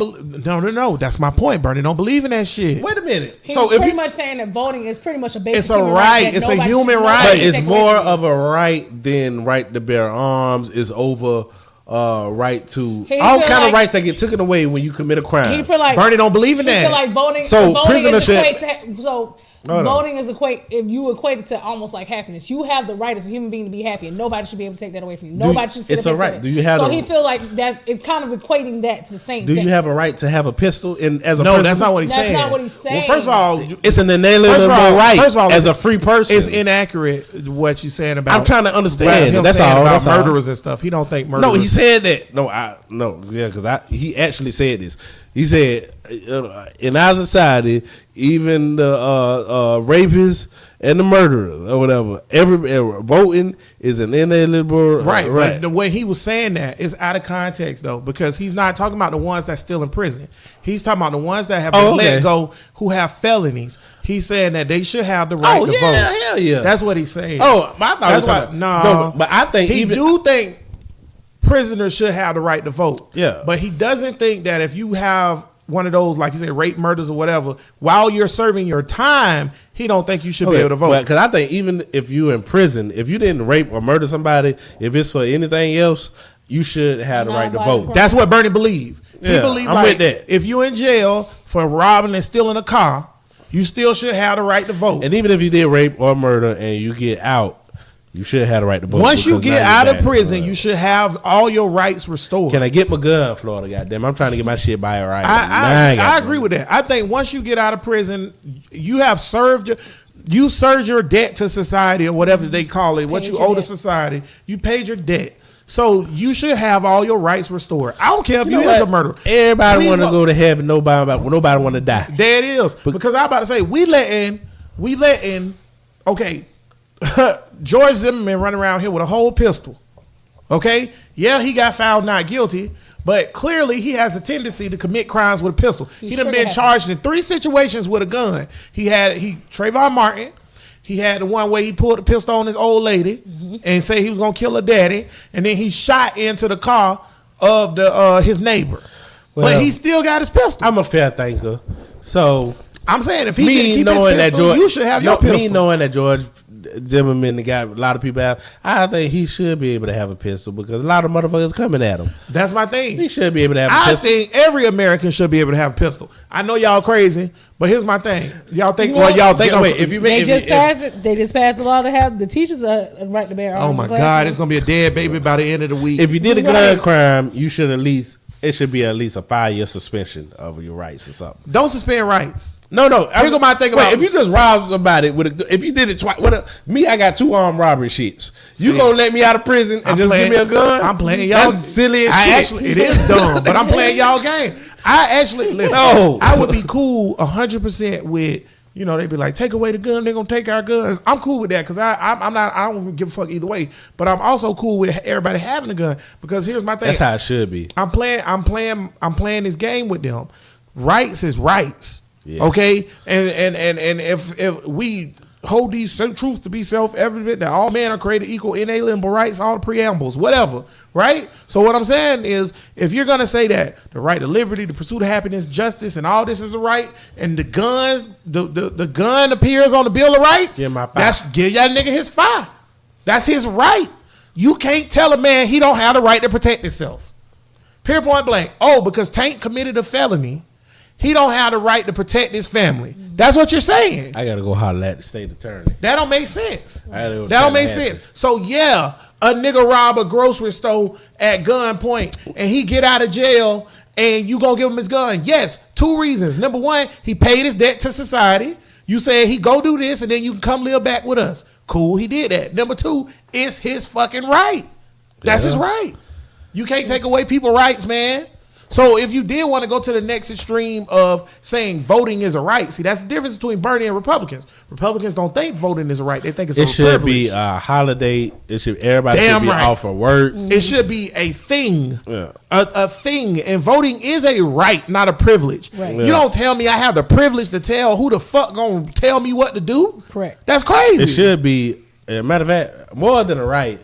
No. That's my point. Bernie don't believe in that shit. Wait a minute. He's So if pretty you, much saying that voting is pretty much a basic It's a human right. that It's a nobody human should- right. nobody but should it's take away more from you. of a right than right to bear arms. Is over right to He all feel kind of like- rights that get taken away when you commit a crime. He feel like Bernie don't believe in he that. feel like voting. So voting prisoner is ship- equate to, so Hold on. voting is if you equate it to almost like happiness. You have the right as a human being to be happy, and nobody should be able to take that away from you. Nobody should. Sit it's up a and right. say it. Do you have So the- he feel like that it's kind of equating that to the same. Do thing. you have a right to have a pistol as a No, prisoner? that's not what he's That's saying. not what he's saying. Well, first of all, It's an First inalienable of all- right first of all, as a free person. it's inaccurate what you're saying about. I'm trying to understand. him That's saying all. about That's all. murderers and stuff. He don't think murderers. No, he said that. Because he actually said this. He said, in our society, even the rapists and the murderers or whatever, voting is an inalienable Right, right. but the way he was saying that is out of context though, because he's not talking about the ones that's still in prison. He's talking about the ones that have been Oh, okay. let go who have felonies. He's saying that they should have the right Oh, to yeah, vote. hell yeah. That's what he's saying. Oh, I thought that's he was why. talking- No, but I think he even do think prisoners should have the right to vote. Yeah. but he doesn't think that if you have one of those, like you said, rape, murders, or whatever, while you're serving your time, he don't think you should be able to vote. Because I think even if you're in prison, if you didn't rape or murder somebody, if it's for anything else, you should have the right to Non-violent vote. That's what Bernie believe. He Yeah, believe I'm like with that. if you in jail for robbing and stealing a car, you still should have the right to vote. And even if you did rape or murder and you get out, you should have the right to vote. Once you because get now out you're of back. prison, you should have all your rights restored. Can I get my gun, Florida? Goddamn, I'm trying to get my shit by right. I agree with that. I think once you get out of prison, you have served your debt to society or whatever they call it. What Paid you your owe to debt. society, you paid your debt. So you should have all your rights restored. I don't care if you, know is what? a murderer. Everybody We want to lo- go to heaven. Nobody want to die. There it is. Because I'm about to say we letting okay, George Zimmerman running around here with a whole pistol. Okay? Yeah, he got found not guilty, but clearly he has a tendency to commit crimes with a pistol. He done been charged in 3 situations with a gun. Trayvon Martin. He had the one where he pulled the pistol on his old lady and said he was gonna kill her daddy, and then he shot into the car of his neighbor. Well, but he still got his pistol. I'm a fair thinker, so I'm saying if he me didn't keep knowing his that pistol, George, you should have your pistol. Me knowing that George Zimmerman, the guy a lot of people have, I think he should be able to have a pistol because a lot of motherfuckers coming at him. That's my thing. He should be able to have a I pistol. think every American should be able to have a pistol. I know y'all crazy, but here's my thing. Y'all think, You know, y'all think, wait, if you They just passed it. They just passed the law to have the teachers a right to bear arms. oh my in God, classrooms. it's gonna be a dead baby by the end of the week. If you did a Right. gun crime, you should it should be at least a 5-year suspension of your rights or something. Don't suspend rights. No. Here's what my thing about- if you just robbed somebody if you did it twice, I got 2 armed robbery shits. You See. gonna let me out of prison and just give me a gun? I'm playing y'all. That's silly as I shit. actually, it is dumb, but I'm playing y'all game. I actually listen. No. I would be cool 100% with you know, they be like, take away the gun, they're gonna take our guns. I'm cool with that because I don't give a fuck either way. But I'm also cool with everybody having a gun because here's my thing. That's how it should be. I'm playing this game with them. Rights is rights. Yes. Okay? And if we hold these truths to be self-evident that all men are created equal, inalienable rights, all the preambles, whatever, right? So what I'm saying is, if you're gonna say that the right to liberty, the pursuit of happiness, justice, and all this is a right, and the gun appears on the Bill of Rights, Give my give that nigga his fire. That's his right. You can't tell a man he don't have the right to protect himself. Period, point blank. Oh, because Tank committed a felony, he don't have the right to protect his family. That's what you're saying. I gotta go holler at the state attorney. That don't make sense. That don't make sense. So yeah, a nigga rob a grocery store at gunpoint and he get out of jail and you gonna give him his gun. Yes, 2 reasons. Number 1, he paid his debt to society. You said he go do this and then you can come live back with us. Cool, he did that. Number 2, it's his fucking right. That's his right. You can't take away people's rights, man. So if you did want to go to the next extreme of saying voting is a right, see, that's the difference between Bernie and Republicans. Republicans don't think voting is a right; they think it's a should privilege. Be a holiday. Everybody Damn should be right. off of work. It should be a thing, Yeah. a thing, and voting is a right, not a privilege. Right. You don't tell me I have the privilege to tell who the fuck gonna tell me what to do. Correct. That's crazy. It should be. As a matter of fact, more than a right,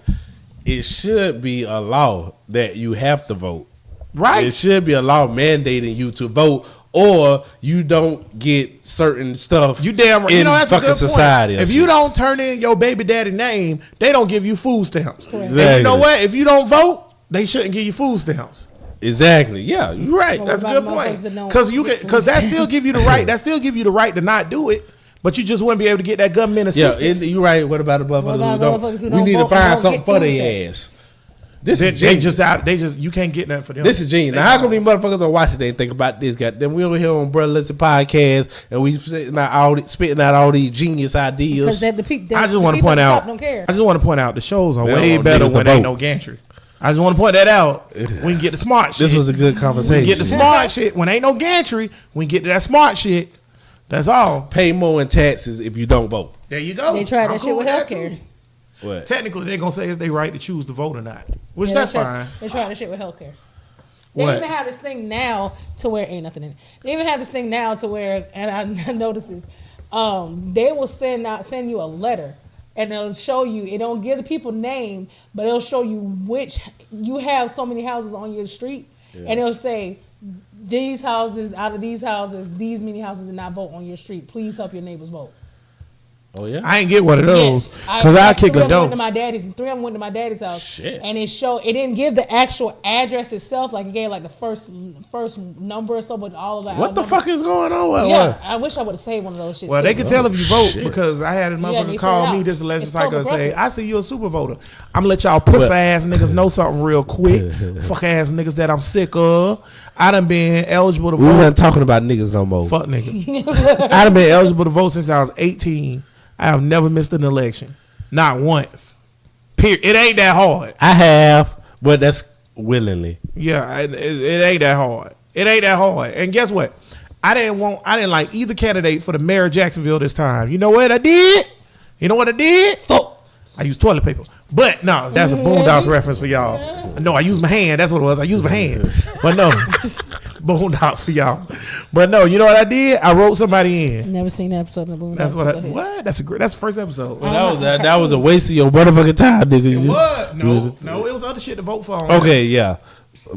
it should be a law that you have to vote. Right. It should be a law mandating you to vote, or you don't get certain stuff. You damn right. In You know, that's a fucking good point. society. If you don't turn in your baby daddy name, they don't give you food stamps. And Exactly. you know what? If you don't vote, they shouldn't give you food stamps. Exactly. Yeah, you're right. Well, That's a what good about point. motherfuckers that don't Because get food that still give you the right. That still give you the right to not do it. But you just wouldn't be able to get that government assistance. you're right. What about the What about motherfuckers motherfuckers who who don't? We don't need to vote and find don't something get for food their stamps? ass. This They is genius. just you can't get nothing for them. This is genius. Now, how come these motherfuckers don't watch it? They think about this. Goddamn, we over here on Brother Listen podcast, and we spitting out all these genius ideas. Because the people, I just want to point out. don't care. I just want to point out the shows are They way don't want better niggas to when ain't vote. no gantry. I just want to point that out. We can get the smart shit. This was a good conversation. We can get the smart shit when ain't no gantry. We can get to that smart shit. That's all. Pay more in taxes if you don't vote. There you go. They tried I'm that cool shit with that healthcare. too. What? Technically, they're gonna say it's their right to choose to vote or not, which Yeah, that's they fine. They tried that shit with healthcare. They What? even have this thing now to where ain't nothing in it. They even have this thing now to where, and I noticed this. They will send you a letter, and it'll show you. It don't give the people name, but it'll show you which you have so many houses on your street, and it'll say these houses out of these houses, these many houses did not vote on your street. Please help your neighbors vote. Oh yeah. I ain't get one of those Yes, because I kick three a of them went dope. to my daddy's. 3 of them went to my daddy's house. Shit. And it didn't give the actual address itself. Like it gave like the first number or so, but all of that. What the fuck is going on? With Yeah, what? I wish I would have saved one of those shit. Well, they can tell if you vote shit. because I had a they motherfucker fill call it me out. this election It's cycle and say, public "I see you a super voter. I'm gonna let y'all pussy ass niggas know something real quick. Fuck ass niggas that I'm sick of. I done been eligible to We vote. weren't talking about niggas no more. Fuck niggas. I done been eligible to vote since I was 18. I have never missed an election, not once. Period. It ain't that hard. I have, but that's willingly. Yeah, it ain't that hard. It ain't that hard. And guess what? I didn't like either candidate for the mayor of Jacksonville this time. You know what I did? You know what I did? Vote. I used toilet paper. But no, that's a Boondocks reference for y'all. No, I used my hand. That's what it was. I used my hand. But no, Boondocks for y'all. But no, you know what I did? I wrote somebody in. Never seen that episode of the Boondocks. That's what. Go ahead. What? That's the first episode. Well, that was a waste of your motherfucking time, nigga. It was no, it was other shit to vote for. On Okay, yeah.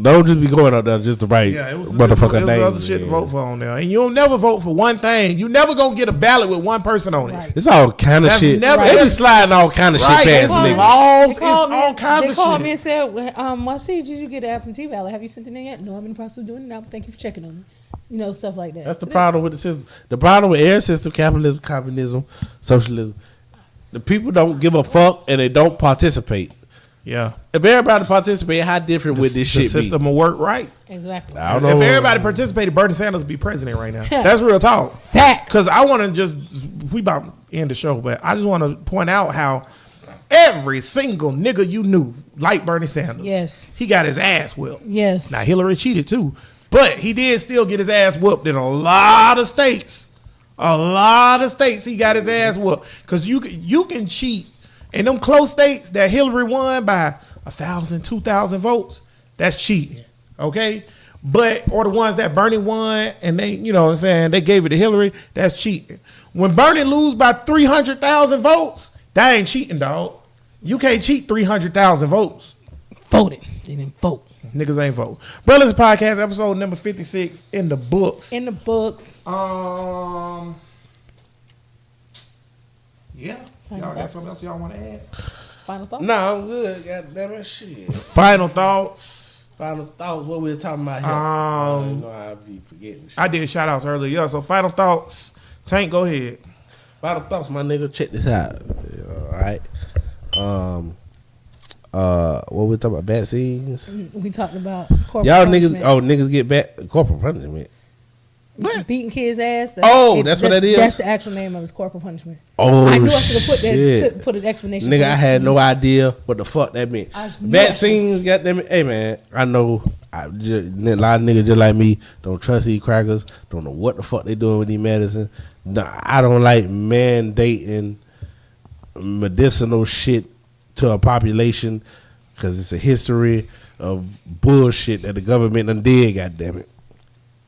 Don't just be going out there just to write Yeah, it was motherfucking it was names. other shit to vote for on there, and you'll never vote for one thing. You never gonna get a ballot with one person on it. Right. It's all kind of That's shit. never- They be sliding all kind of Right, shit it's past niggas. laws, They it's called me- all kinds They of called shit. me and said, "Why did you get an absentee ballot? Have you sent it in yet? No, I'm in the process of doing it now. Thank you for checking on me. You know, stuff like that. That's the problem with the system. The problem with air system, capitalism, communism, socialism. The people don't give a fuck and they don't participate. Yeah, If everybody participate, how different would this the shit system will work right. Exactly. I don't know. If everybody participated, Bernie Sanders would be president right now. That's real talk. Facts. Because I want to we about to end the show, but I just want to point out how every single nigga you knew liked Bernie Sanders. Yes. He got his ass whooped. Yes. Now Hillary cheated too, but he did still get his ass whooped in a lot of states. A lot of states he got his ass whooped. Because you can cheat. In them close states that Hillary won by 1,000, 2,000 votes, that's cheating. Okay? Or the ones that Bernie won and they, you know what I'm saying, they gave it to Hillary, that's cheating. When Bernie lose by 300,000 votes, that ain't cheating, dog. You can't cheat 300,000 votes. Voted. They didn't vote. Niggas ain't vote. Brothers Podcast, episode number 56 in the books. In the books. Yeah. Y'all got something else y'all want to add? Final thoughts? No, I'm good. God damn it, shit. Final thoughts. Final thoughts. What we were talking about here? You know I be forgetting. Shit. I did shout outs earlier. Yeah, so final thoughts. Tank, go ahead. Final thoughts, my nigga. Check this out. All right. What we talking about? Vaccines. We talked about corporal Y'all punishment. niggas get back corporal punishment. Beating kids' ass. That's what that is? That's the actual name of his corporal punishment. Oh, I knew I should have put that. shit. Put an explanation. Nigga, for I had no idea what the fuck that meant. Vaccines, goddamn it. Hey man, I know a lot of niggas just like me don't trust these crackers. Don't know what the fuck they doing with these medicine. Nah, I don't like mandating medicinal shit to a population because it's a history of bullshit that the government done did. Goddamn it.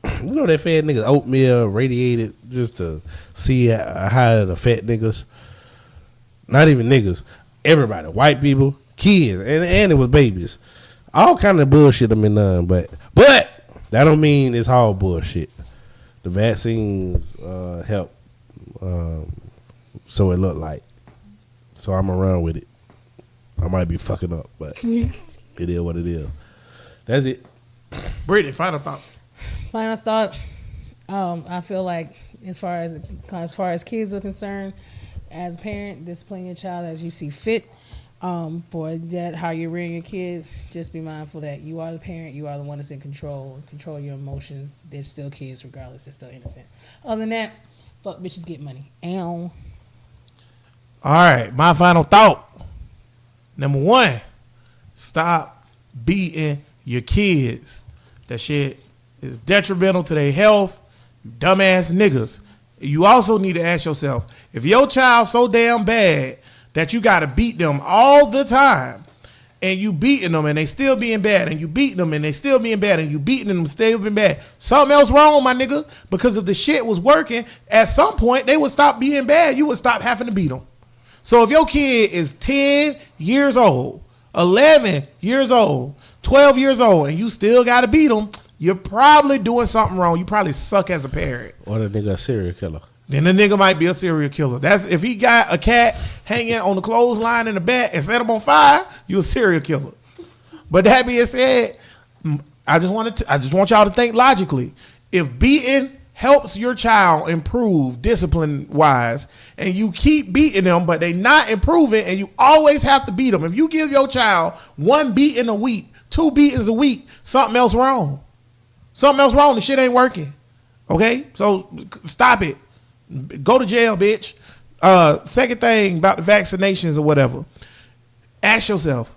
You know they fed niggas oatmeal radiated just to see how it affect niggas. Not even niggas, everybody, white people, kids, and it was babies. All kind of bullshit I been done, but that don't mean it's all bullshit. The vaccines help, so it look like. So I'm gonna run with it. I might be fucking up, but it is what it is. That's it. Brittany, final thought. Final thought. I feel like as far as kids are concerned, as a parent, discipline your child as you see fit. For that, how you're rearing your kids, just be mindful that you are the parent, you are the one that's in control. Control your emotions. They're still kids, regardless. They're still innocent. Other than that, fuck bitches, get money. Ow. All right, my final thought. Number one, stop beating your kids. That shit is detrimental to their health, you dumbass niggas. You also need to ask yourself, if your child's so damn bad that you got to beat them all the time, and you beating them and they still being bad, and you beating them and they still being bad, and you beating them and still being bad, something else wrong, my nigga. Because if the shit was working, at some point they would stop being bad. You would stop having to beat them. So if your kid is 10 years old, 11 years old, 12 years old, and you still got to beat them, you're probably doing something wrong. You probably suck as a parent. Or the nigga a serial killer. Then the nigga might be a serial killer. That's if he got a cat hanging on the clothesline in the back and set him on fire, you a serial killer. But that being said, I just want y'all to think logically. If beating helps your child improve discipline wise, and you keep beating them, but they not improving, and you always have to beat them. If you give your child one beating a week, 2 beatings a week, something else wrong. Something else wrong. The shit ain't working. Okay? So stop it. Go to jail, bitch. Second thing about the vaccinations or whatever. Ask yourself,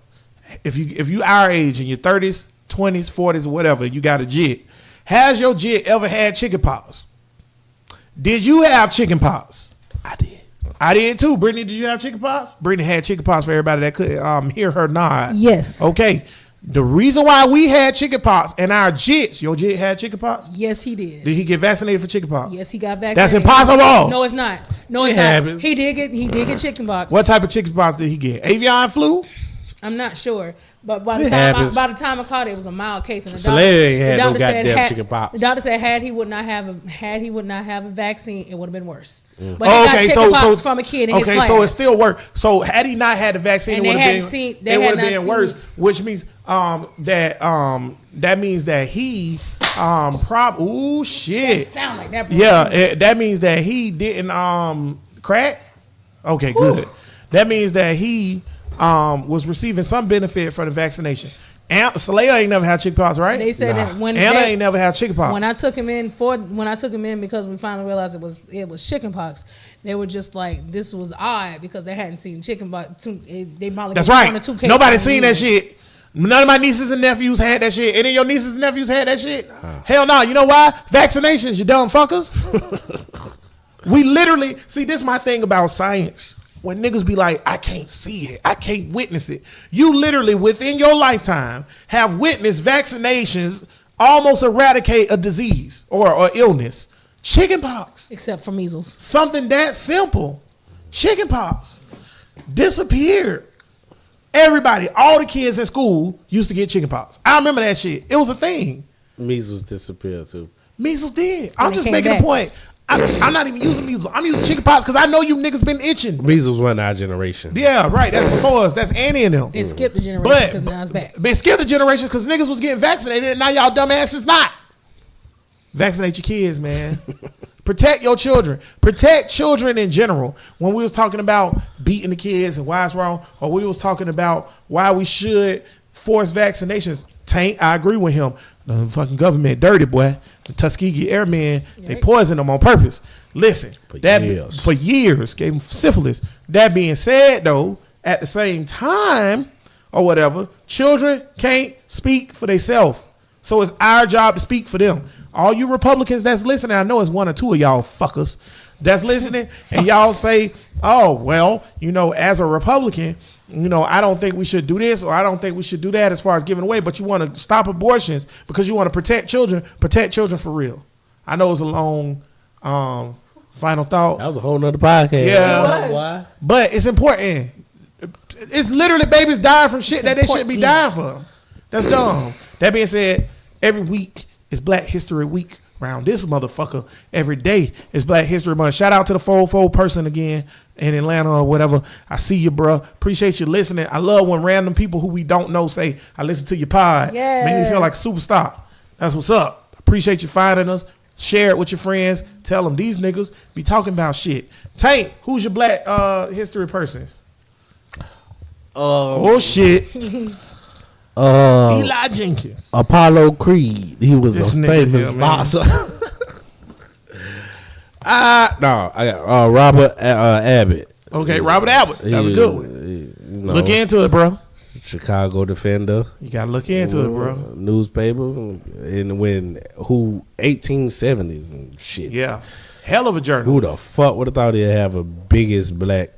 if you our age in your 30s, 20s, 40s, or whatever, you got a jit. Has your jit ever had chicken pox? Did you have chicken pox? I did. I did too. Brittany, did you have chicken pox? Brittany had chicken pox for everybody that could hear her nod. Yes. Okay. The reason why we had chicken pox and our jits, your jit had chicken pox? Yes, he did. Did he get vaccinated for chicken pox? Yes, he got vaccinated. That's impossible. No, it's not. No, it's It not. happens. He did get chicken pox. What type of chicken pox did he get? Avian flu? I'm not sure, but by the It time happens. I caught it, it was a mild case. And the Soleil ain't had no doctor said goddamn chicken pox. The doctor said had he would not have a vaccine, it would have been worse. But Oh, he got chicken pox from a kid in his class. so it still worked. So had he not had the vaccine, And it would they have hadn't been seen- worse. Which means that means that he ooh shit. Sound like that. Bro. Yeah, that means that he didn't crack. Okay, good. That means that he was receiving some benefit from the vaccination. Soleil ain't never had chickenpox, right? They said that when Anna ain't never had chickenpox. When I took him in because we finally realized it was chickenpox, they were just like, this was odd because they hadn't seen chickenpox. They probably That's got right. 1 or 2 cases. Nobody seen that shit. None of my nieces and nephews had that shit. Any of your nieces and nephews had that shit? Hell no. You know why? Vaccinations, you dumb fuckers. We literally see this. Is my thing about science. When niggas be like, I can't see it, I can't witness it. You literally within your lifetime have witnessed vaccinations almost eradicate a disease or illness. Chickenpox. Except for measles. Something that simple. Chickenpox disappeared. Everybody, all the kids in school used to get chickenpox. I remember that shit. It was a thing. Measles disappeared too. Measles did. I'm they just came making back. a point. I'm not even using measles. I'm using chickenpox because I know you niggas been itching. Measles wasn't our generation. Yeah, right. That's before us. That's Annie and them. It skipped the generation because now it's back. But skipped the generation because niggas was getting vaccinated and now y'all dumbasses not. Vaccinate your kids, man. Protect your children. Protect children in general. When we was talking about beating the kids and why it's wrong, or we was talking about why we should force vaccinations, Tank, I agree with him. The fucking government dirty, boy. The Tuskegee Airmen, they poison them on purpose. Listen, for years gave them syphilis. That being said, though, at the same time or whatever, children can't speak for themselves. So it's our job to speak for them. All you Republicans that's listening, I know it's one or two of y'all fuckers that's listening, and y'all say, oh, well, you know, as a Republican, you know, I don't think we should do this or I don't think we should do that as far as giving away, but you want to stop abortions because you want to protect children for real. I know it's a long final thought. That was a whole nother podcast. Yeah. I don't know why. But it's important. It's literally babies dying from shit that they shouldn't be dying for. That's dumb. That being said, every week is Black History Week around this motherfucker. Every day is Black History Month. Shout out to the fold person again in Atlanta or whatever. I see you, bro. Appreciate you listening. I love when random people who we don't know say, I listen to your pod. Yes. Make me feel like a superstar. That's what's up. Appreciate you finding us. Share it with your friends. Tell them these niggas be talking about shit. Tank, who's your Black history person? Oh, shit. Eli Jenkins. Apollo Creed. He was This a nigga famous here, man. boxer. No, I got Robert Abbott. Okay, Robert Abbott. That's a good one. You know, Look into it, bro. Chicago Defender. You gotta look into it, bro. Newspaper, and when 1870s and shit. Yeah, hell of a journalist. Who the fuck would have thought he'd have a biggest black?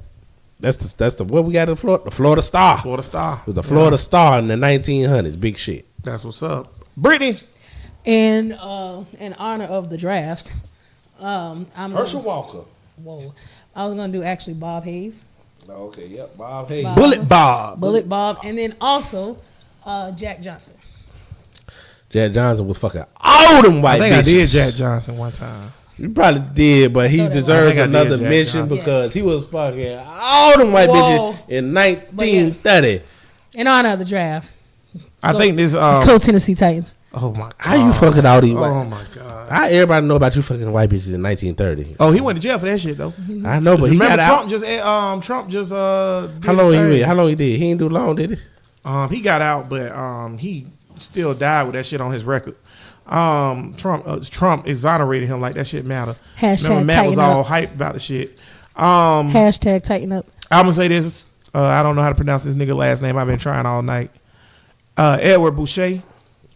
That's the what we got in Florida. The Florida Star. Florida Star. It was the Florida Star in the 1900s. Big shit. That's what's up, Brittany. And in honor of the draft, I'm Herschel Walker. Whoa, I was gonna do actually Bob Hayes, Okay, yep. Bob Hayes. Bullet Bob. Bullet Bob, and then also Jack Johnson. Jack Johnson was fucking all them white I think bitches. I did Jack Johnson one time. You probably did, but he No, that deserves I think I did another Jack mention Johnson. because he was fucking all them white Whoa. bitches in 1930. In honor of the draft, I think this. go Tennessee Titans. Oh my god. How you fucking all these white? Oh my god. How everybody know about you fucking white bitches in 1930? Oh, he went to jail for that shit though. I know, but he Remember got Trump out. just Trump just did How long his he thing. did? How long he did? He ain't do long, did he? He got out, but he still died with that shit on his record. Trump exonerated him like that shit matter. Hashtag Remember Matt was tighten all up. hyped about the shit. Hashtag tighten up. I'm gonna say this. I don't know how to pronounce this nigga last name. I've been trying all night. Edward Boucher.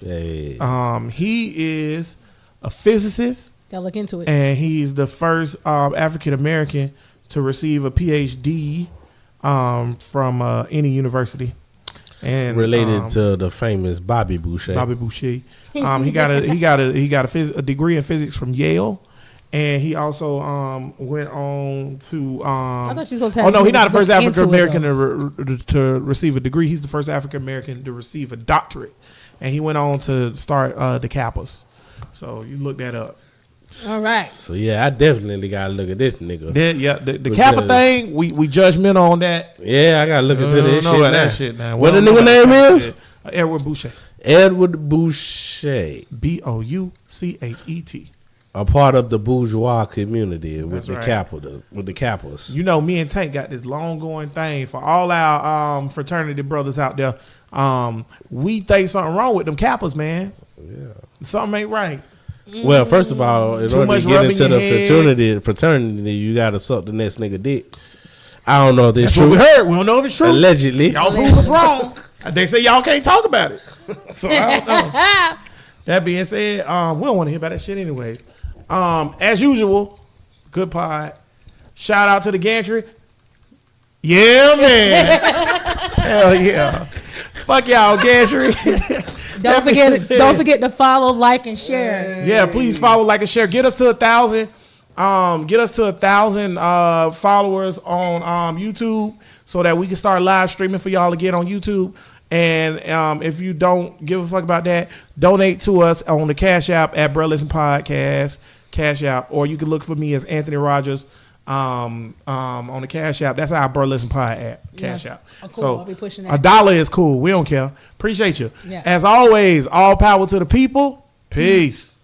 Yeah. He is a physicist, Gotta look into it. and he's the first African American to receive a PhD from any university. And Related to the famous Bobby Boucher. Bobby Boucher. He got a degree in physics from Yale, and he also went on to. I thought you were supposed to have. Oh no, he's not the look first African into it, American though. to receive a degree. He's the first African American to receive a doctorate, and he went on to start the Kappas. So you look that up. All right. So yeah, I definitely gotta look at this nigga. The Kappa thing, we judgmental on that. Yeah, I gotta look into this know shit, about now. that shit now. What the We don't nigga know name about that is? shit. Edward Boucher. Edward Boucher. Bouchet. A part of the bourgeois community with That's the right. capital, with the Kappas. You know, me and Tank got this long going thing for all our fraternity brothers out there. We think something wrong with them Kappas, man. Yeah, something ain't right. Well, first of all, in Too order much to get rubbing into your the head. fraternity, you gotta suck the next nigga dick. I don't know if this That's true. what we heard. We don't know if it's true. Allegedly. Y'all prove us wrong. They say y'all can't talk about it. So I don't know. That being said, we don't want to hear about that shit anyways. As usual, Good pod. Shout out to the gantry. Yeah, man. Hell yeah. Fuck y'all, gantry. Don't forget to follow, like, and share. Yeah, please follow, like, and share. Get us to 1,000. Get us to 1,000 followers on YouTube so that we can start live streaming for y'all again on YouTube. And if you don't give a fuck about that, donate to us on the Cash App at Bruh Listen Podcast Cash App, or you can look for me as Anthony Rogers on the Cash App. That's our Bruh Listen Pod app, Cash App. Oh, cool. So I'll be pushing that. $1 is cool. We don't care. Appreciate you. Yeah. As always, all power to the people. Peace.